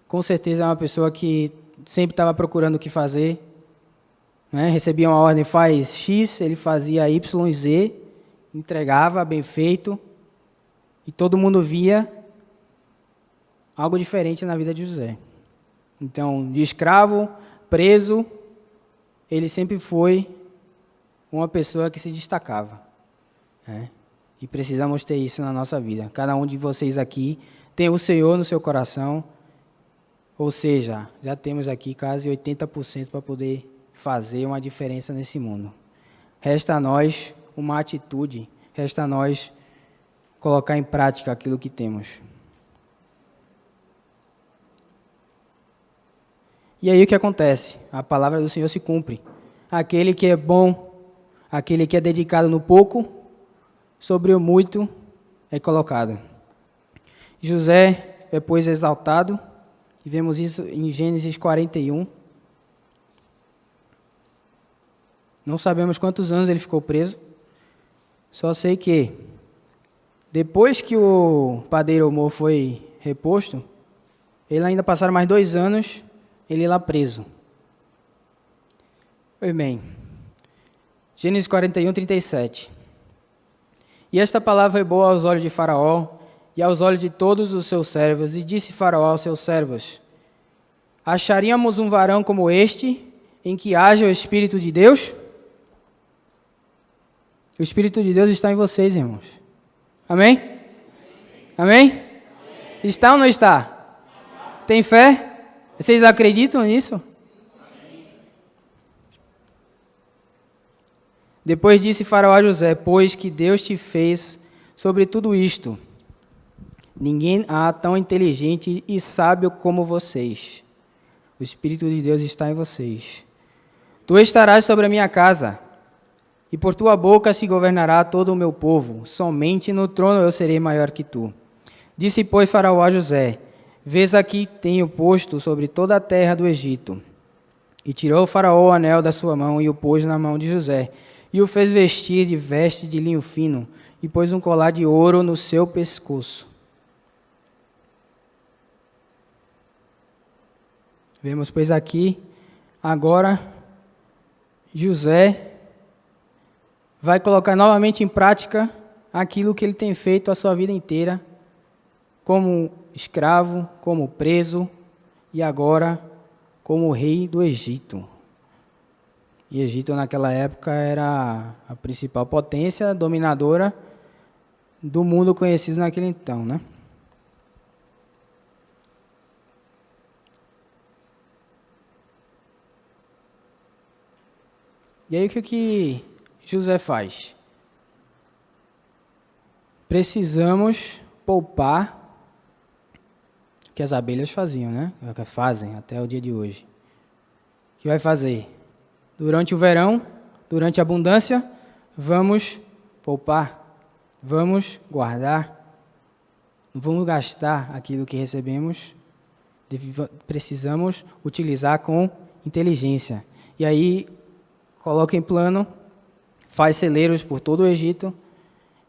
com certeza é uma pessoa que sempre estava procurando o que fazer, né? Recebia uma ordem, faz X, ele fazia Y, Z, entregava bem feito, e todo mundo via algo diferente na vida de José. Então, de escravo, preso, ele sempre foi uma pessoa que se destacava, né? E precisamos ter isso na nossa vida. Cada um de vocês aqui tem o Senhor no seu coração, ou seja, já temos aqui quase 80% para poder fazer uma diferença nesse mundo. Resta a nós uma atitude, resta a nós colocar em prática aquilo que temos. E aí o que acontece? A palavra do Senhor se cumpre. Aquele que é bom, aquele que é dedicado no pouco, sobre o muito é colocado. José é, pois, exaltado, e vemos isso em Gênesis 41. Não sabemos quantos anos ele ficou preso, só sei que, depois que o padeiro mor foi reposto, ele ainda passaram mais 2 anos, ele lá preso. Pois bem, Gênesis 41, 37. E esta palavra foi boa aos olhos de Faraó e aos olhos de todos os seus servos, e disse Faraó aos seus servos: acharíamos um varão como este, em que haja o Espírito de Deus? O Espírito de Deus está em vocês, irmãos. Amém? Amém? Está ou não está? Tem fé? Vocês acreditam nisso? Depois disse Faraó a José: pois que Deus te fez sobre tudo isto, ninguém há tão inteligente e sábio como vocês. O Espírito de Deus está em vocês. Tu estarás sobre a minha casa, e por tua boca se governará todo o meu povo. Somente no trono eu serei maior que tu. Disse, pois, Faraó a José: vês aqui tenho posto sobre toda a terra do Egito. E tirou o Faraó o anel da sua mão e o pôs na mão de José, e o fez vestir de veste de linho fino, e pôs um colar de ouro no seu pescoço. Vemos, pois, aqui, agora, José vai colocar novamente em prática aquilo que ele tem feito a sua vida inteira, como escravo, como preso, e agora como rei do Egito. E Egito naquela época era a principal potência dominadora do mundo conhecido naquele então, né? E aí o que José faz? Precisamos poupar o que as abelhas faziam, né? O que fazem até o dia de hoje. O que vai fazer? Durante o verão, durante a abundância, vamos poupar, vamos guardar, não vamos gastar aquilo que recebemos, precisamos utilizar com inteligência. E aí, coloca em plano, faz celeiros por todo o Egito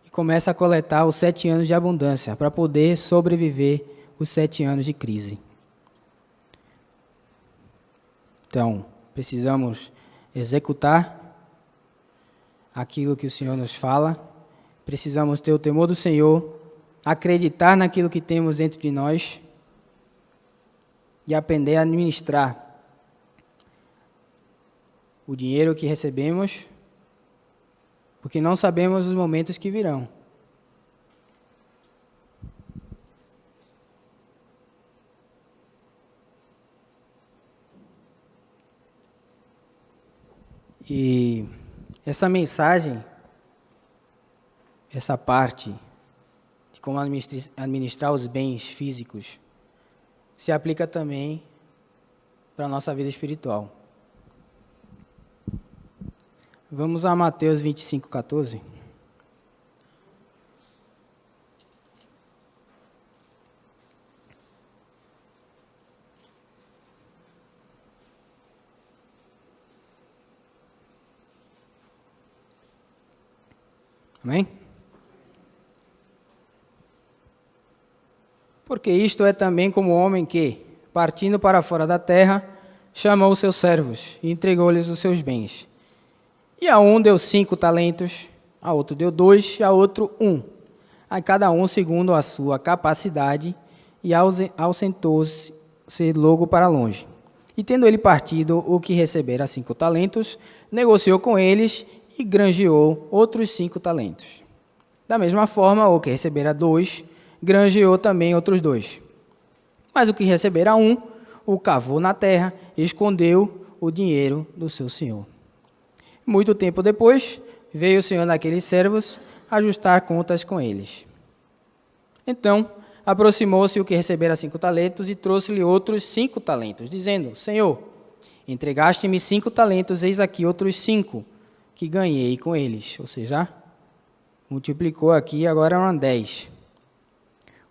e começa a coletar os 7 anos de abundância para poder sobreviver os 7 anos de crise. Então, precisamos executar aquilo que o Senhor nos fala, precisamos ter o temor do Senhor, acreditar naquilo que temos dentro de nós e aprender a administrar o dinheiro que recebemos, porque não sabemos os momentos que virão. E Essa mensagem, essa parte de como administrar os bens físicos, se aplica também para a nossa vida espiritual. Vamos a Mateus 25:14. Amém? Porque isto é também como o homem que, partindo para fora da terra, chamou os seus servos e entregou-lhes os seus bens. E a um deu 5 talentos, a outro deu 2, a outro 1, a cada um segundo a sua capacidade, e ausentou-se logo para longe. E tendo ele partido o que recebera 5 talentos, negociou com eles e granjeou outros 5 talentos. Da mesma forma, o que recebera 2, granjeou também outros 2. Mas o que recebera 1, o cavou na terra e escondeu o dinheiro do seu senhor. Muito tempo depois, veio o senhor daqueles servos ajustar contas com eles. Então, aproximou-se o que recebera 5 talentos e trouxe-lhe outros 5 talentos, dizendo: Senhor, entregaste-me 5 talentos, eis aqui outros 5 que ganhei com eles. Ou seja, multiplicou aqui, agora eram 10.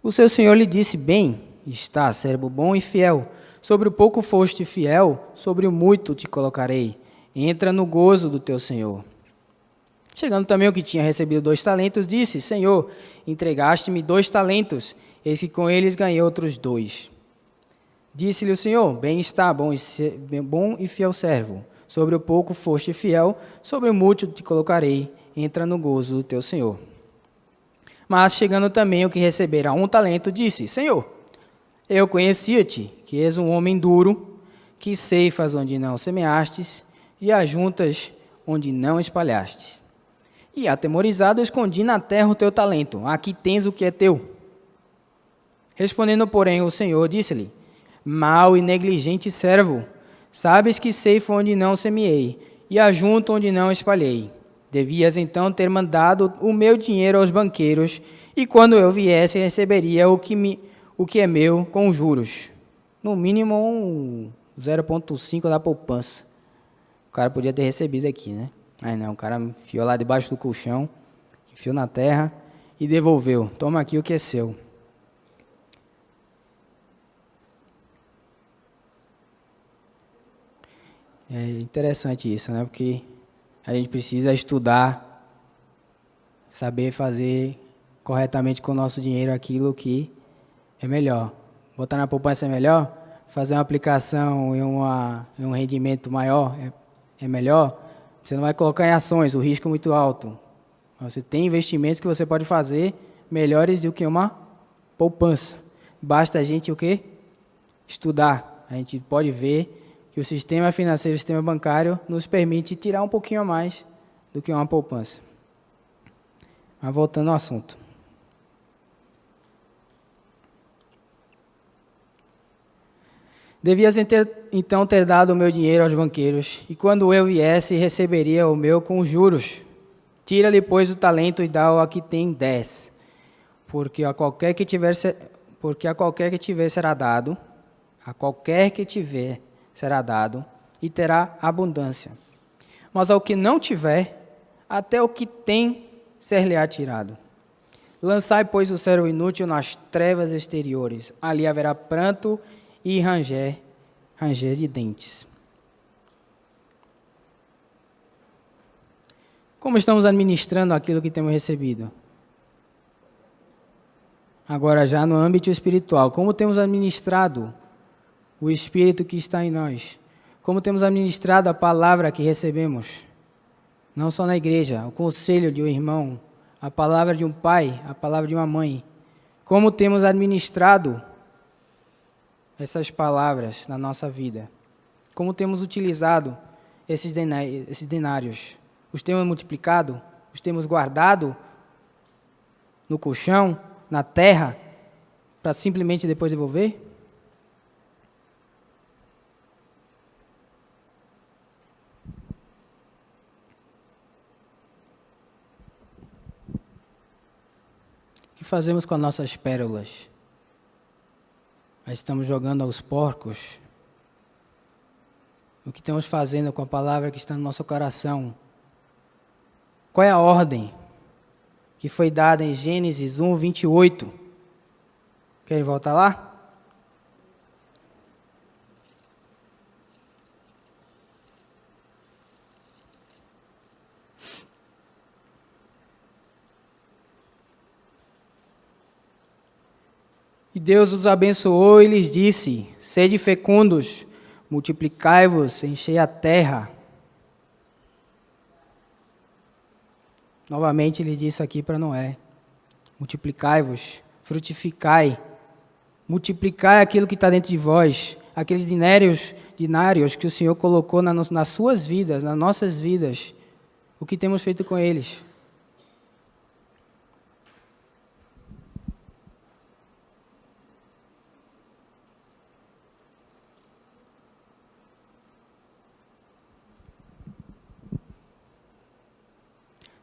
O seu senhor lhe disse: Bem está, servo bom e fiel. Sobre o pouco foste fiel, sobre o muito te colocarei. Entra no gozo do teu senhor. Chegando também o que tinha recebido 2 talentos, disse: Senhor, entregaste-me 2 talentos, eis que com eles ganhei outros 2. Disse-lhe o senhor: Bem está, bom e fiel servo. Sobre o pouco foste fiel, sobre o muito te colocarei. Entra no gozo do teu senhor. Mas chegando também o que recebera 1 talento, disse: Senhor, eu conhecia-te, que és um homem duro, que ceifas onde não semeastes, e ajuntas onde não espalhastes. E atemorizado, escondi na terra o teu talento. Aqui tens o que é teu. Respondendo, porém, o Senhor disse-lhe: Mau e negligente servo, sabes que ceifo onde não semeei, e ajunto onde não espalhei. Devias então ter mandado o meu dinheiro aos banqueiros, e quando eu viesse, receberia o que é meu com juros. No mínimo, 0,5 da poupança. O cara podia ter recebido aqui, né? Aí não, o cara enfiou lá debaixo do colchão, enfiou na terra e devolveu. Toma aqui o que é seu. É interessante isso, né? Porque a gente precisa estudar, saber fazer corretamente com o nosso dinheiro aquilo que é melhor. Botar na poupança é melhor? Fazer uma aplicação e um rendimento maior é melhor? Você não vai colocar em ações, o risco é muito alto. Você tem investimentos que você pode fazer melhores do que uma poupança. Basta a gente o quê? Estudar. A gente pode ver que o sistema financeiro, o sistema bancário, nos permite tirar um pouquinho a mais do que uma poupança. Mas voltando ao assunto. Devias então ter dado o meu dinheiro aos banqueiros, e quando eu viesse, receberia o meu com juros. Tira-lhe, pois, o talento e dá-o a que tem 10. Porque a qualquer que tiver será dado, a qualquer que tiver será dado, e terá abundância. Mas ao que não tiver, até o que tem ser-lhe-á tirado. Lançai, pois, o servo inútil nas trevas exteriores. Ali haverá pranto e ranger de dentes. Como estamos administrando aquilo que temos recebido? Agora, já no âmbito espiritual, como temos administrado o Espírito que está em nós? Como temos administrado a palavra que recebemos? Não só na igreja, o conselho de um irmão, a palavra de um pai, a palavra de uma mãe. Como temos administrado essas palavras na nossa vida? Como temos utilizado esses denários? Os temos multiplicado? Os temos guardado no colchão, na terra, para simplesmente depois devolver? fazemos com as nossas pérolas? Nós estamos jogando aos porcos? O que estamos fazendo com a palavra que está no nosso coração? Qual é a ordem que foi dada em Gênesis 1, 28? Querem voltar lá? E Deus os abençoou e lhes disse: sede fecundos, multiplicai-vos, enchei a terra. Novamente ele disse aqui para Noé: multiplicai-vos, frutificai, multiplicai aquilo que está dentro de vós, aqueles dinários que o Senhor colocou nas suas vidas, nas nossas vidas, o que temos feito com eles.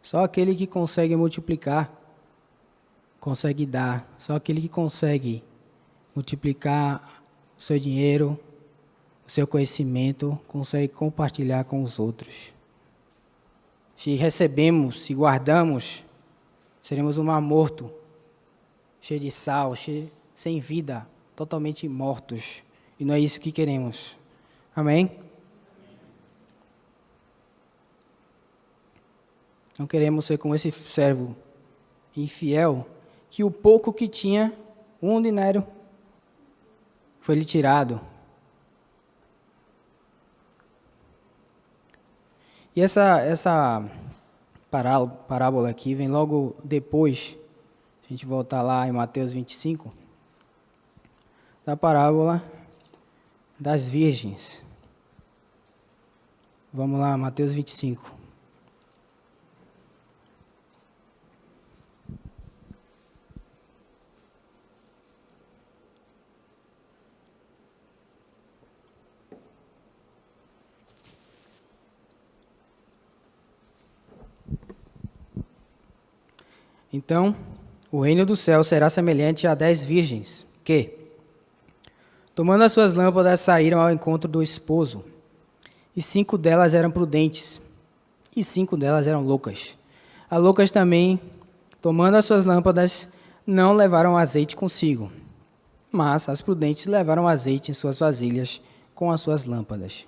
Só aquele que consegue multiplicar, consegue dar. Só aquele que consegue multiplicar o seu dinheiro, o seu conhecimento, consegue compartilhar com os outros. Se recebemos, se guardamos, seremos um mar morto, cheio de sal, sem vida, totalmente mortos. E não é isso que queremos. Amém? Não queremos ser como esse servo infiel, que o pouco que tinha, 1 dinário, foi lhe tirado. E essa parábola aqui vem logo depois, se a gente voltar lá em Mateus 25, da parábola das virgens. Vamos lá, Mateus 25. Então, o reino do céu será semelhante a 10 virgens, que, tomando as suas lâmpadas, saíram ao encontro do esposo. E 5 delas eram prudentes, e 5 delas eram loucas. As loucas também, tomando as suas lâmpadas, não levaram azeite consigo, mas as prudentes levaram azeite em suas vasilhas com as suas lâmpadas.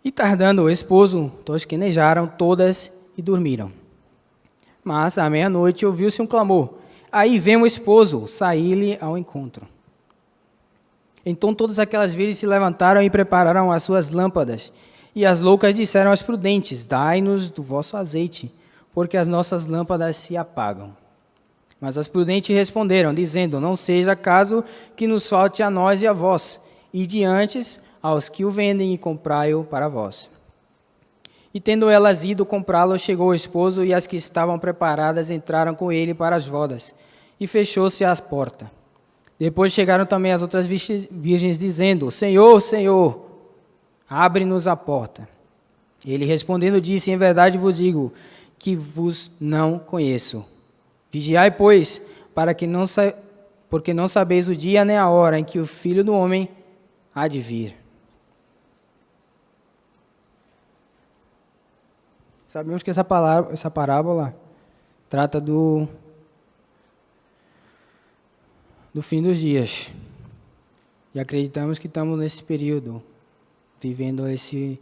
E tardando o esposo, tosquenejaram todas e dormiram. Mas, à meia-noite, ouviu-se um clamor. Aí vem o esposo, sair-lhe ao encontro. Então todas aquelas virgens se levantaram e prepararam as suas lâmpadas. E as loucas disseram às prudentes: dai-nos do vosso azeite, porque as nossas lâmpadas se apagam. Mas as prudentes responderam, dizendo: não seja caso que nos falte a nós e a vós, e diante aos que o vendem e comprai-o para vós. E tendo elas ido comprá-lo, chegou o esposo, e as que estavam preparadas entraram com ele para as bodas, e fechou-se a porta. Depois chegaram também as outras virgens, dizendo: Senhor, Senhor, abre-nos a porta. Ele respondendo disse: em verdade vos digo, que vos não conheço. Vigiai, pois, porque não sabeis o dia nem a hora em que o Filho do Homem há de vir. Sabemos que essa parábola trata do fim dos dias. E acreditamos que estamos nesse período, vivendo esse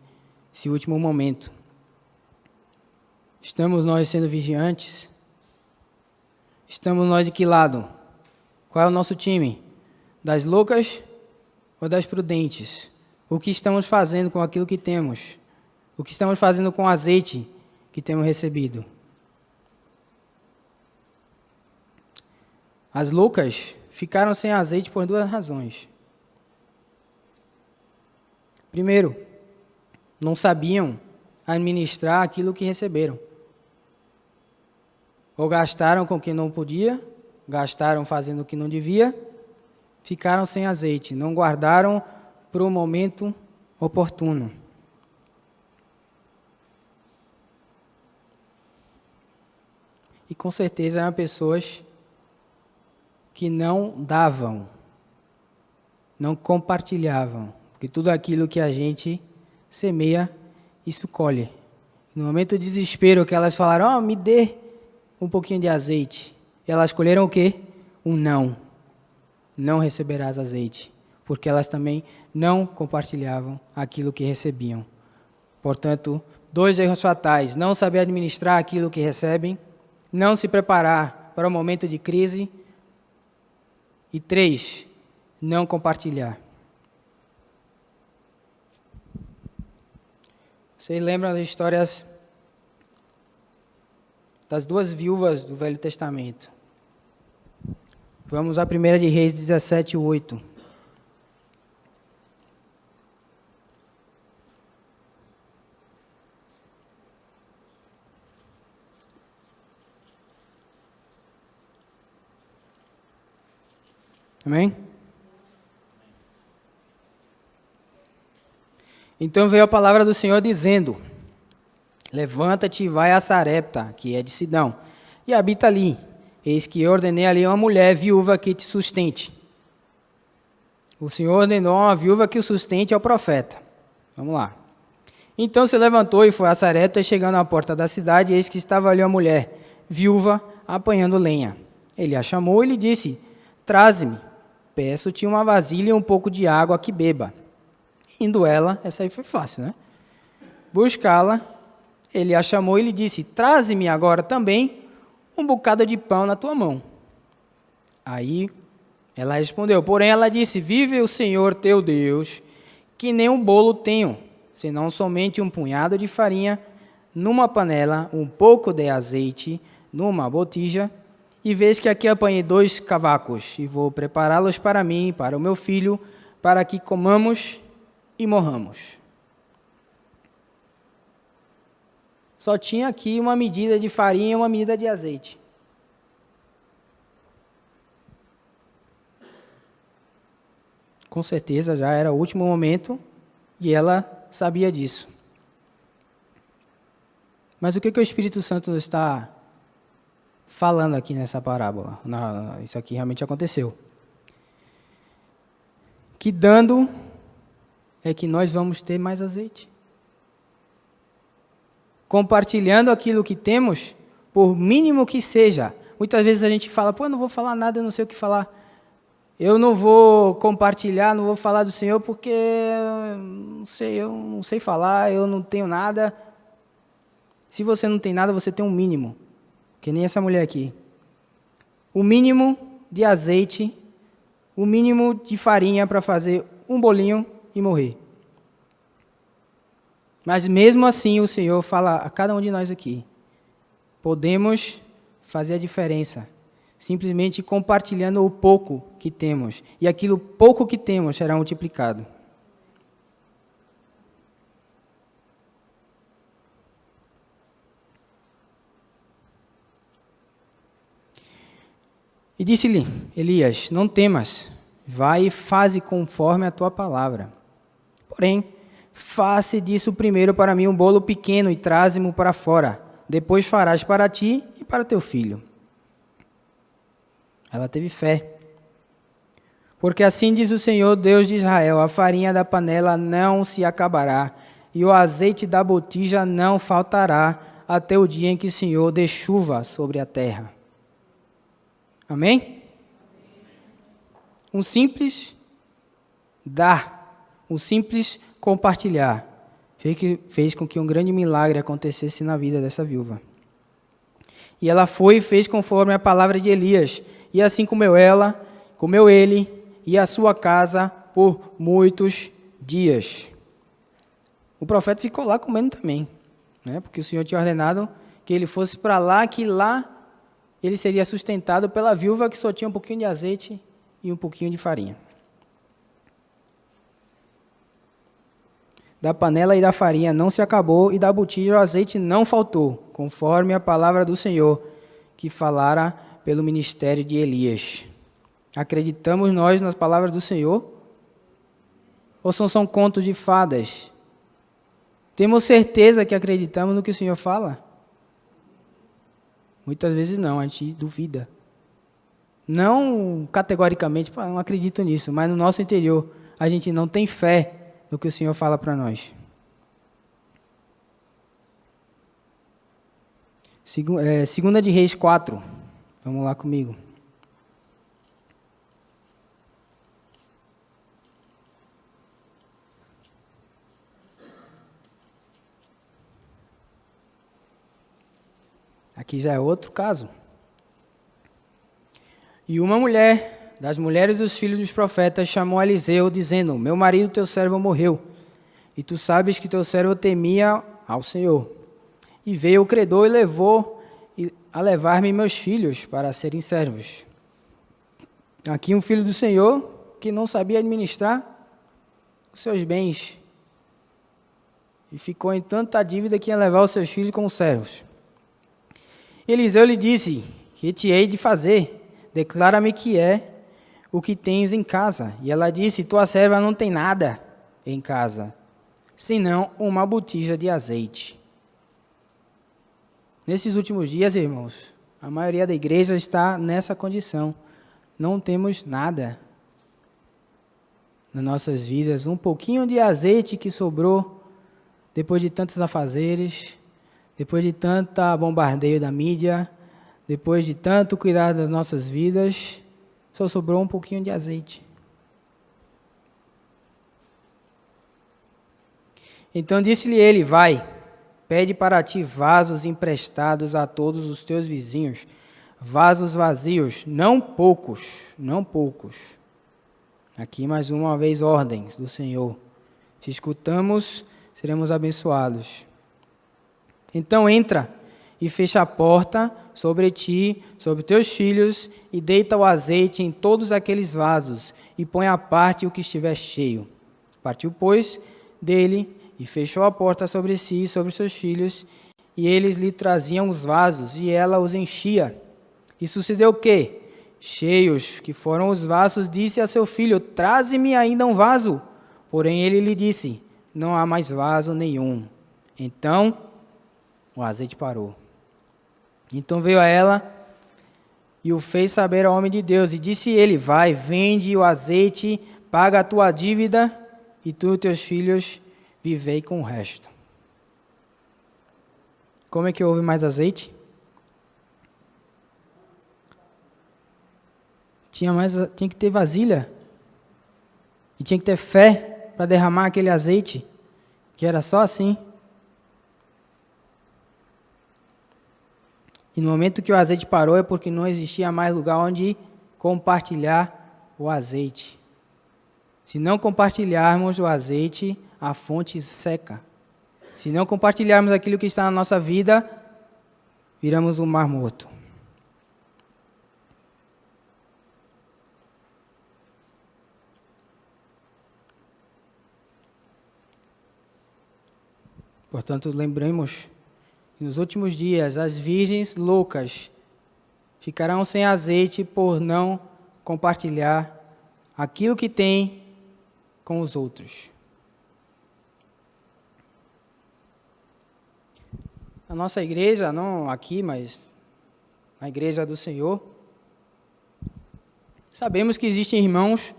último momento. Estamos nós sendo vigiantes? Estamos nós de que lado? Qual é o nosso time? Das loucas ou das prudentes? O que estamos fazendo com aquilo que temos? O que estamos fazendo com o azeite que temos recebido? As loucas ficaram sem azeite por 2 razões. Primeiro, não sabiam administrar aquilo que receberam. Ou gastaram com o que não podia, gastaram fazendo o que não devia, ficaram sem azeite, não guardaram para o momento oportuno. E com certeza eram pessoas que não davam, não compartilhavam. Porque tudo aquilo que a gente semeia, isso colhe. No momento do desespero que elas falaram, me dê um pouquinho de azeite. E elas escolheram o quê? Um não. Não receberás azeite. Porque elas também não compartilhavam aquilo que recebiam. Portanto, 2 erros fatais: não saber administrar aquilo que recebem, não se preparar para o momento de crise, e 3, não compartilhar. Vocês lembram as histórias das 2 viúvas do Velho Testamento? Vamos à 1 de Reis 17:8. Amém? Então veio a palavra do Senhor dizendo: levanta-te e vai a Sarepta, que é de Sidão, e habita ali. Eis que eu ordenei ali uma mulher viúva que te sustente. O Senhor ordenou a uma viúva que o sustente ao profeta. Vamos lá. Então se levantou e foi a Sarepta, e chegando à porta da cidade, eis que estava ali uma mulher viúva apanhando lenha. Ele a chamou e lhe disse: traze-me, peço-te uma vasilha e um pouco de água que beba. Indo ela, essa aí foi fácil, né? Buscá-la, ele a chamou e lhe disse: traze-me agora também um bocado de pão na tua mão. Aí ela respondeu, porém ela disse: vive o Senhor teu Deus, que nem um bolo tenho, senão somente um punhado de farinha numa panela, um pouco de azeite numa botija, e vês que aqui apanhei 2 cavacos, e vou prepará-los para mim e para o meu filho, para que comamos e morramos. Só tinha aqui uma medida de farinha e uma medida de azeite. Com certeza já era o último momento e ela sabia disso. Mas o que o Espírito Santo está falando aqui nessa parábola? Isso aqui realmente aconteceu. Que dando é que nós vamos ter mais azeite. Compartilhando aquilo que temos, por mínimo que seja. Muitas vezes a gente fala, eu não vou falar nada, eu não sei o que falar. Eu não vou compartilhar, não vou falar do Senhor porque eu não sei falar, eu não tenho nada. Se você não tem nada, você tem um mínimo. Que nem essa mulher aqui. O mínimo de azeite, o mínimo de farinha para fazer um bolinho e morrer. Mas mesmo assim o Senhor fala a cada um de nós aqui, podemos fazer a diferença, simplesmente compartilhando o pouco que temos, e aquilo pouco que temos será multiplicado. E disse-lhe Elias: não temas, vai e faze conforme a tua palavra. Porém, faze disso primeiro para mim um bolo pequeno e traze-mo para fora. Depois farás para ti e para teu filho. Ela teve fé. Porque assim diz o Senhor, Deus de Israel: a farinha da panela não se acabará, e o azeite da botija não faltará, até o dia em que o Senhor dê chuva sobre a terra. Amém? Um simples dar, um simples compartilhar, fez com que um grande milagre acontecesse na vida dessa viúva. E ela foi e fez conforme a palavra de Elias, e assim comeu ele e a sua casa por muitos dias. O profeta ficou lá comendo também, né? Porque o Senhor tinha ordenado que ele fosse para lá, que lá ele seria sustentado pela viúva que só tinha um pouquinho de azeite e um pouquinho de farinha. Da panela e da farinha não se acabou, e da botija o azeite não faltou, conforme a palavra do Senhor, que falara pelo ministério de Elias. Acreditamos nós nas palavras do Senhor? Ou são contos de fadas? Temos certeza que acreditamos no que o Senhor fala? Muitas vezes não, a gente duvida. não categoricamente, não acredito nisso, mas no nosso interior, a gente não tem fé no que o Senhor fala para nós. Segunda de Reis 4. Vamos lá comigo. Aqui já é outro caso. E uma mulher, das mulheres dos filhos dos profetas, chamou a Eliseu, dizendo: meu marido, teu servo, morreu, e tu sabes que teu servo temia ao Senhor. E veio o credor e levou a levar-me meus filhos para serem servos. Aqui um filho do Senhor que não sabia administrar os seus bens e ficou em tanta dívida que ia levar os seus filhos como servos. Eliseu lhe disse: que te hei de fazer? Declara-me que é o que tens em casa. E ela disse: tua serva não tem nada em casa, senão uma botija de azeite. Nesses últimos dias, irmãos, a maioria da igreja está nessa condição. Não temos nada nas nossas vidas. Um pouquinho de azeite que sobrou depois de tantos afazeres, depois de tanto bombardeio da mídia, depois de tanto cuidar das nossas vidas, só sobrou um pouquinho de azeite. Então disse-lhe ele: vai, pede para ti vasos emprestados a todos os teus vizinhos, vasos vazios, não poucos, não poucos. Aqui mais uma vez ordens do Senhor. Se escutamos, seremos abençoados. Então entra e fecha a porta sobre ti, sobre teus filhos, e deita o azeite em todos aqueles vasos, e põe à parte o que estiver cheio. Partiu, pois, dele, e fechou a porta sobre si e sobre seus filhos, e eles lhe traziam os vasos, e ela os enchia. E sucedeu o quê? Cheios que foram os vasos, disse a seu filho: traze-me ainda um vaso. Porém ele lhe disse: não há mais vaso nenhum. Então o azeite parou. Então veio a ela e o fez saber ao homem de Deus. E disse ele: vai, vende o azeite, paga a tua dívida, e tu e teus filhos vivei com o resto. Como é que houve mais azeite? Tinha que ter vasilha. E tinha que ter fé para derramar aquele azeite, que era só assim. E no momento que o azeite parou é porque não existia mais lugar onde compartilhar o azeite. Se não compartilharmos o azeite, a fonte seca. Se não compartilharmos aquilo que está na nossa vida, viramos um mar morto. Portanto, lembremos que nos últimos dias as virgens loucas ficarão sem azeite por não compartilhar aquilo que têm com os outros. A nossa igreja, não aqui, mas na igreja do Senhor, sabemos que existem irmãos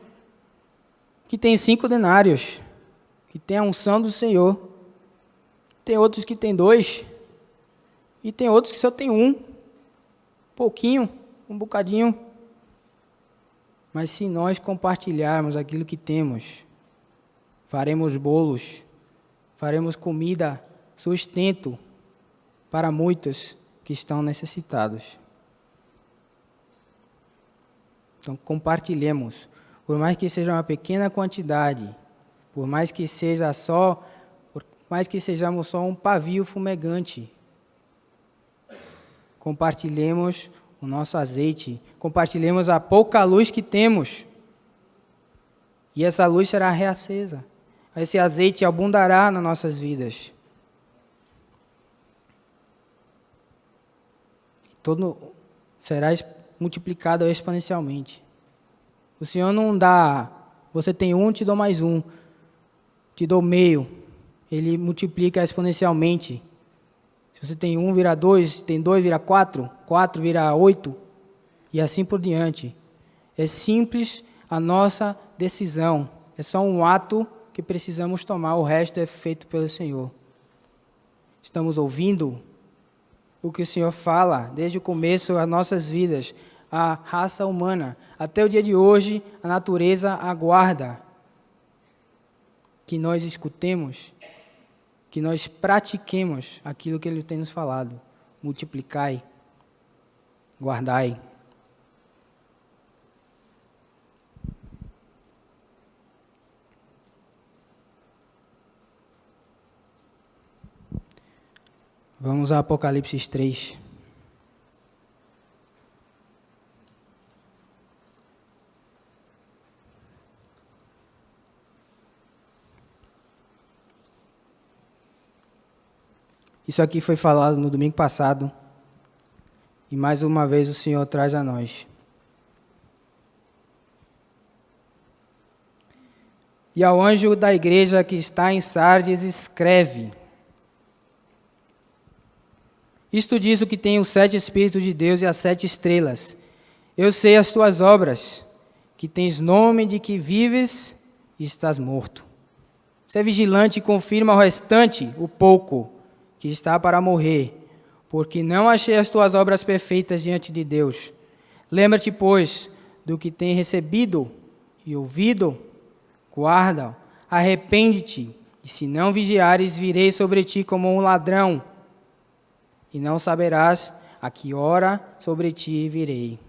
que têm 5 denários, que têm a unção do Senhor. Tem outros que têm 2, e tem outros que só tem 1, pouquinho, um bocadinho. Mas se nós compartilharmos aquilo que temos, faremos bolos, faremos comida, sustento para muitos que estão necessitados. Então compartilhemos, por mais que seja uma pequena quantidade, por mais que sejamos só um pavio fumegante. Compartilhemos o nosso azeite, compartilhemos a pouca luz que temos, e essa luz será reacesa. Esse azeite abundará nas nossas vidas. Todo será multiplicado exponencialmente. O Senhor não dá, você tem 1, te dou mais 1, te dou meio. Ele multiplica exponencialmente. Se você tem 1, vira 2, tem 2, vira 4, 4 vira 8, e assim por diante. É simples a nossa decisão. É só um ato que precisamos tomar, o resto é feito pelo Senhor. Estamos ouvindo o que o Senhor fala desde o começo das nossas vidas, a raça humana. Até o dia de hoje, a natureza aguarda que nós escutemos, que nós pratiquemos aquilo que Ele tem nos falado. Multiplicai, guardai. Vamos a Apocalipse 3. Isso aqui foi falado no domingo passado. E mais uma vez o Senhor traz a nós. E ao anjo da igreja que está em Sardes escreve: Isto diz o que tem os 7 Espíritos de Deus e as 7 estrelas. Eu sei as tuas obras, que tens nome de que vives e estás morto. Sé vigilante e confirma ao restante, o pouco, que está para morrer, porque não achei as tuas obras perfeitas diante de Deus. Lembra-te, pois, do que tem recebido e ouvido, guarda, arrepende-te, e se não vigiares, virei sobre ti como um ladrão, e não saberás a que hora sobre ti virei.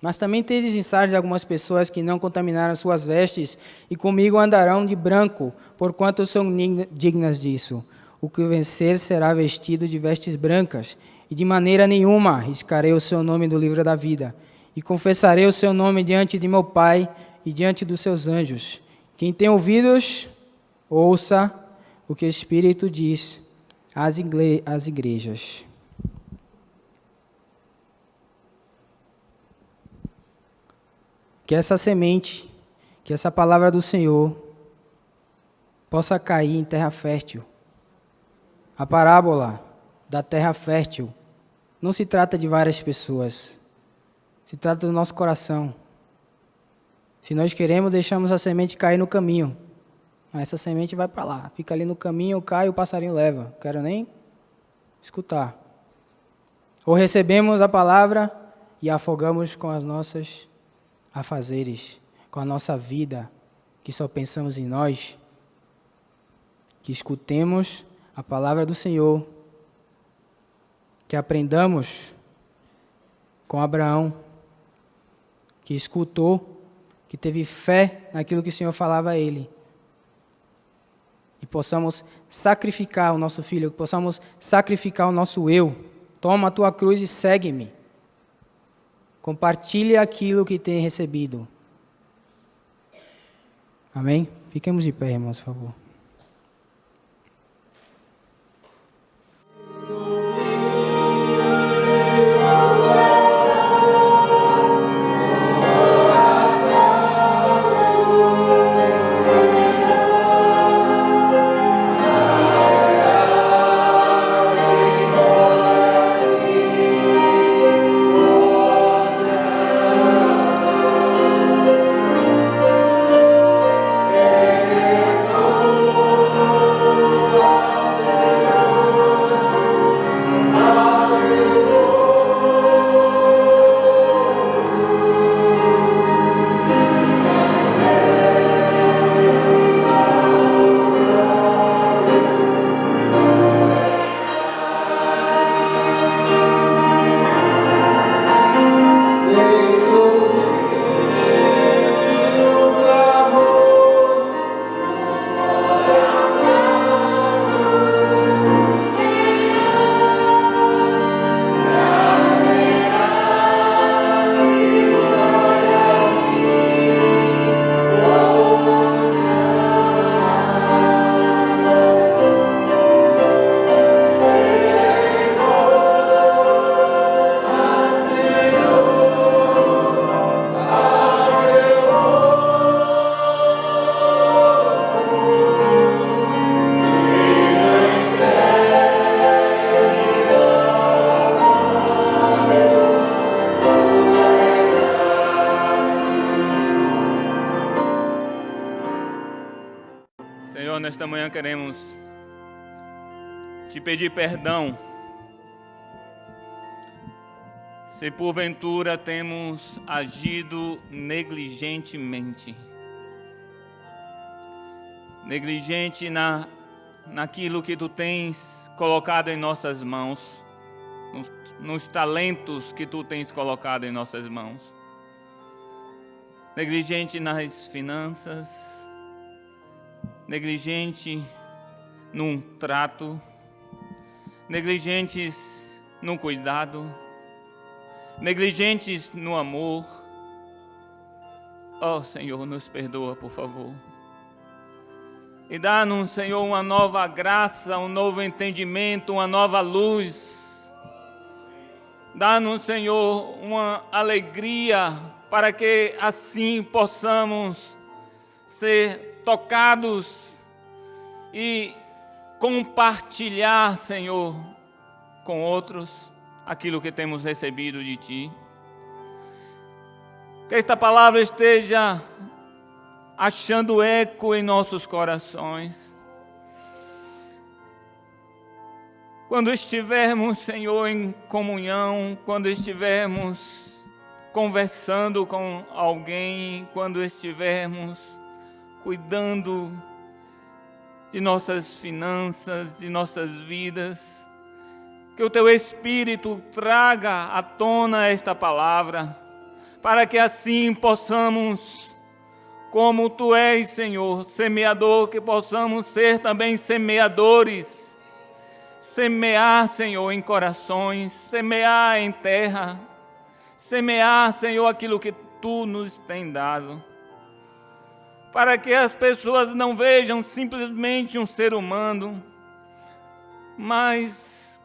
Mas também tendes em Sardes algumas pessoas que não contaminaram suas vestes, e comigo andarão de branco, porquanto são dignas disso. O que vencer será vestido de vestes brancas, e de maneira nenhuma riscarei o seu nome do livro da vida, e confessarei o seu nome diante de meu Pai e diante dos seus anjos. Quem tem ouvidos, ouça o que o Espírito diz às igrejas. Que essa semente, que essa palavra do Senhor possa cair em terra fértil. A parábola da terra fértil não se trata de várias pessoas, se trata do nosso coração. Se nós queremos, deixamos a semente cair no caminho. Mas essa semente vai para lá, fica ali no caminho, cai, o passarinho leva. Não quero nem escutar. Ou recebemos a palavra e a afogamos com as nossas afazeres, com a nossa vida, que só pensamos em nós. Que escutemos a palavra do Senhor, que aprendamos com Abraão, que escutou, que teve fé naquilo que o Senhor falava a ele. E possamos sacrificar o nosso filho, que possamos sacrificar o nosso eu. Toma a tua cruz e segue-me. Compartilhe aquilo que tem recebido. Amém? Fiquemos de pé, irmãos, por favor. Oh nesta manhã queremos te pedir perdão se porventura temos agido negligentemente. Negligente naquilo que tu tens colocado em nossas mãos, nos talentos que tu tens colocado em nossas mãos. Negligente nas finanças, negligente num trato, negligentes no cuidado, negligentes no amor. Oh, Senhor, nos perdoa, por favor. E dá-nos, Senhor, uma nova graça, um novo entendimento, uma nova luz. Dá-nos, Senhor, uma alegria para que assim possamos ser tocados e compartilhar, Senhor, com outros aquilo que temos recebido de Ti. Que esta palavra esteja achando eco em nossos corações. Quando estivermos, Senhor, em comunhão, quando estivermos conversando com alguém, quando estivermos cuidando de nossas finanças, de nossas vidas, que o Teu Espírito traga à tona esta palavra, para que assim possamos, como Tu és, Senhor, semeador, que possamos ser também semeadores. Semear, Senhor, em corações, semear em terra, semear, Senhor, aquilo que Tu nos tem dado. Para que as pessoas não vejam simplesmente um ser humano, mas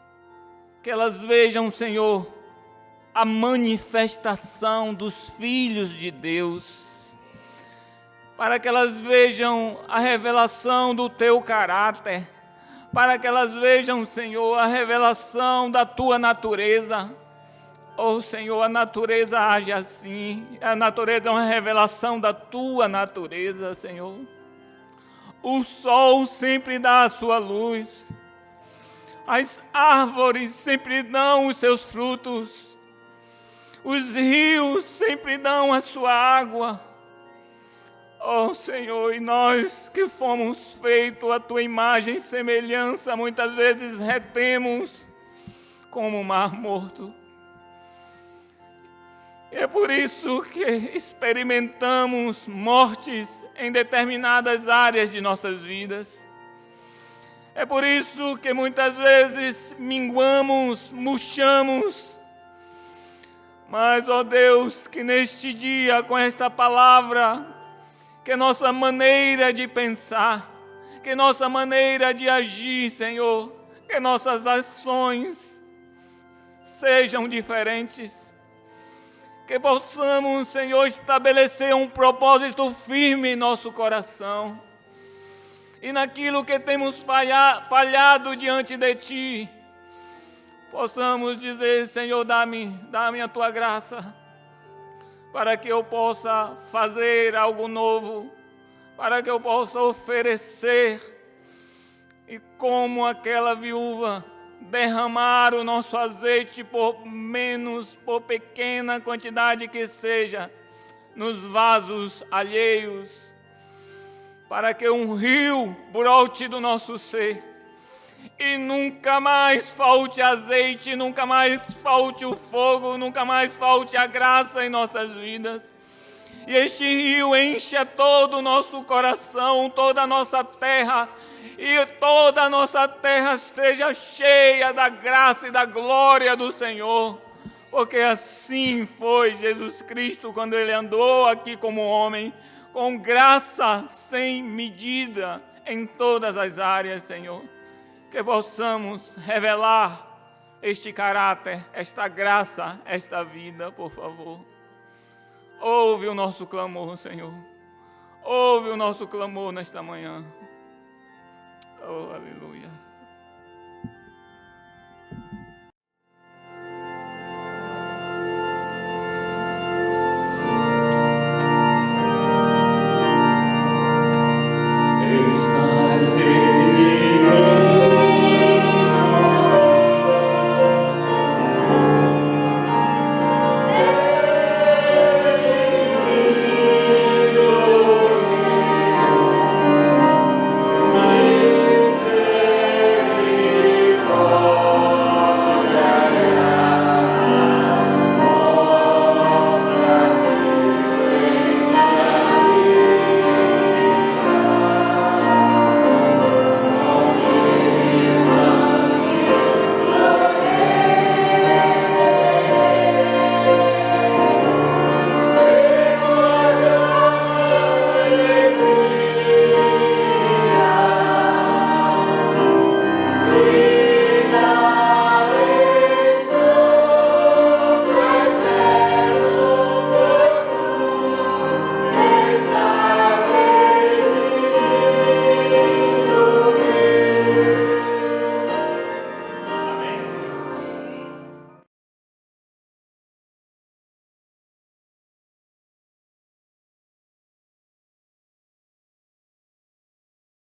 que elas vejam, Senhor, a manifestação dos filhos de Deus. Para que elas vejam a revelação do Teu caráter, para que elas vejam, Senhor, a revelação da Tua natureza. Oh, Senhor, a natureza age assim, a natureza é uma revelação da Tua natureza, Senhor. O sol sempre dá a sua luz, as árvores sempre dão os seus frutos, os rios sempre dão a sua água. Oh, Senhor, e nós que fomos feitos à Tua imagem e semelhança, muitas vezes retemos como o mar morto. E é por isso que experimentamos mortes em determinadas áreas de nossas vidas. É por isso que muitas vezes minguamos, murchamos. Mas, ó Deus, que neste dia, com esta palavra, que nossa maneira de pensar, que nossa maneira de agir, Senhor, que nossas ações sejam diferentes. Que possamos, Senhor, estabelecer um propósito firme em nosso coração. E naquilo que temos falhado diante de Ti, possamos dizer, Senhor, dá-me a Tua graça, para que eu possa fazer algo novo, para que eu possa oferecer, e como aquela viúva, derramar o nosso azeite por pequena quantidade que seja, nos vasos alheios, para que um rio brote do nosso ser, e nunca mais falte azeite, nunca mais falte o fogo, nunca mais falte a graça em nossas vidas. E este rio encha todo o nosso coração, toda a nossa terra, e toda a nossa terra seja cheia da graça e da glória do Senhor. Porque assim foi Jesus Cristo quando Ele andou aqui como homem, com graça sem medida em todas as áreas, Senhor. Que possamos revelar este caráter, esta graça, esta vida, por favor. Ouve o nosso clamor, Senhor. Ouve o nosso clamor nesta manhã. Oh, aleluia.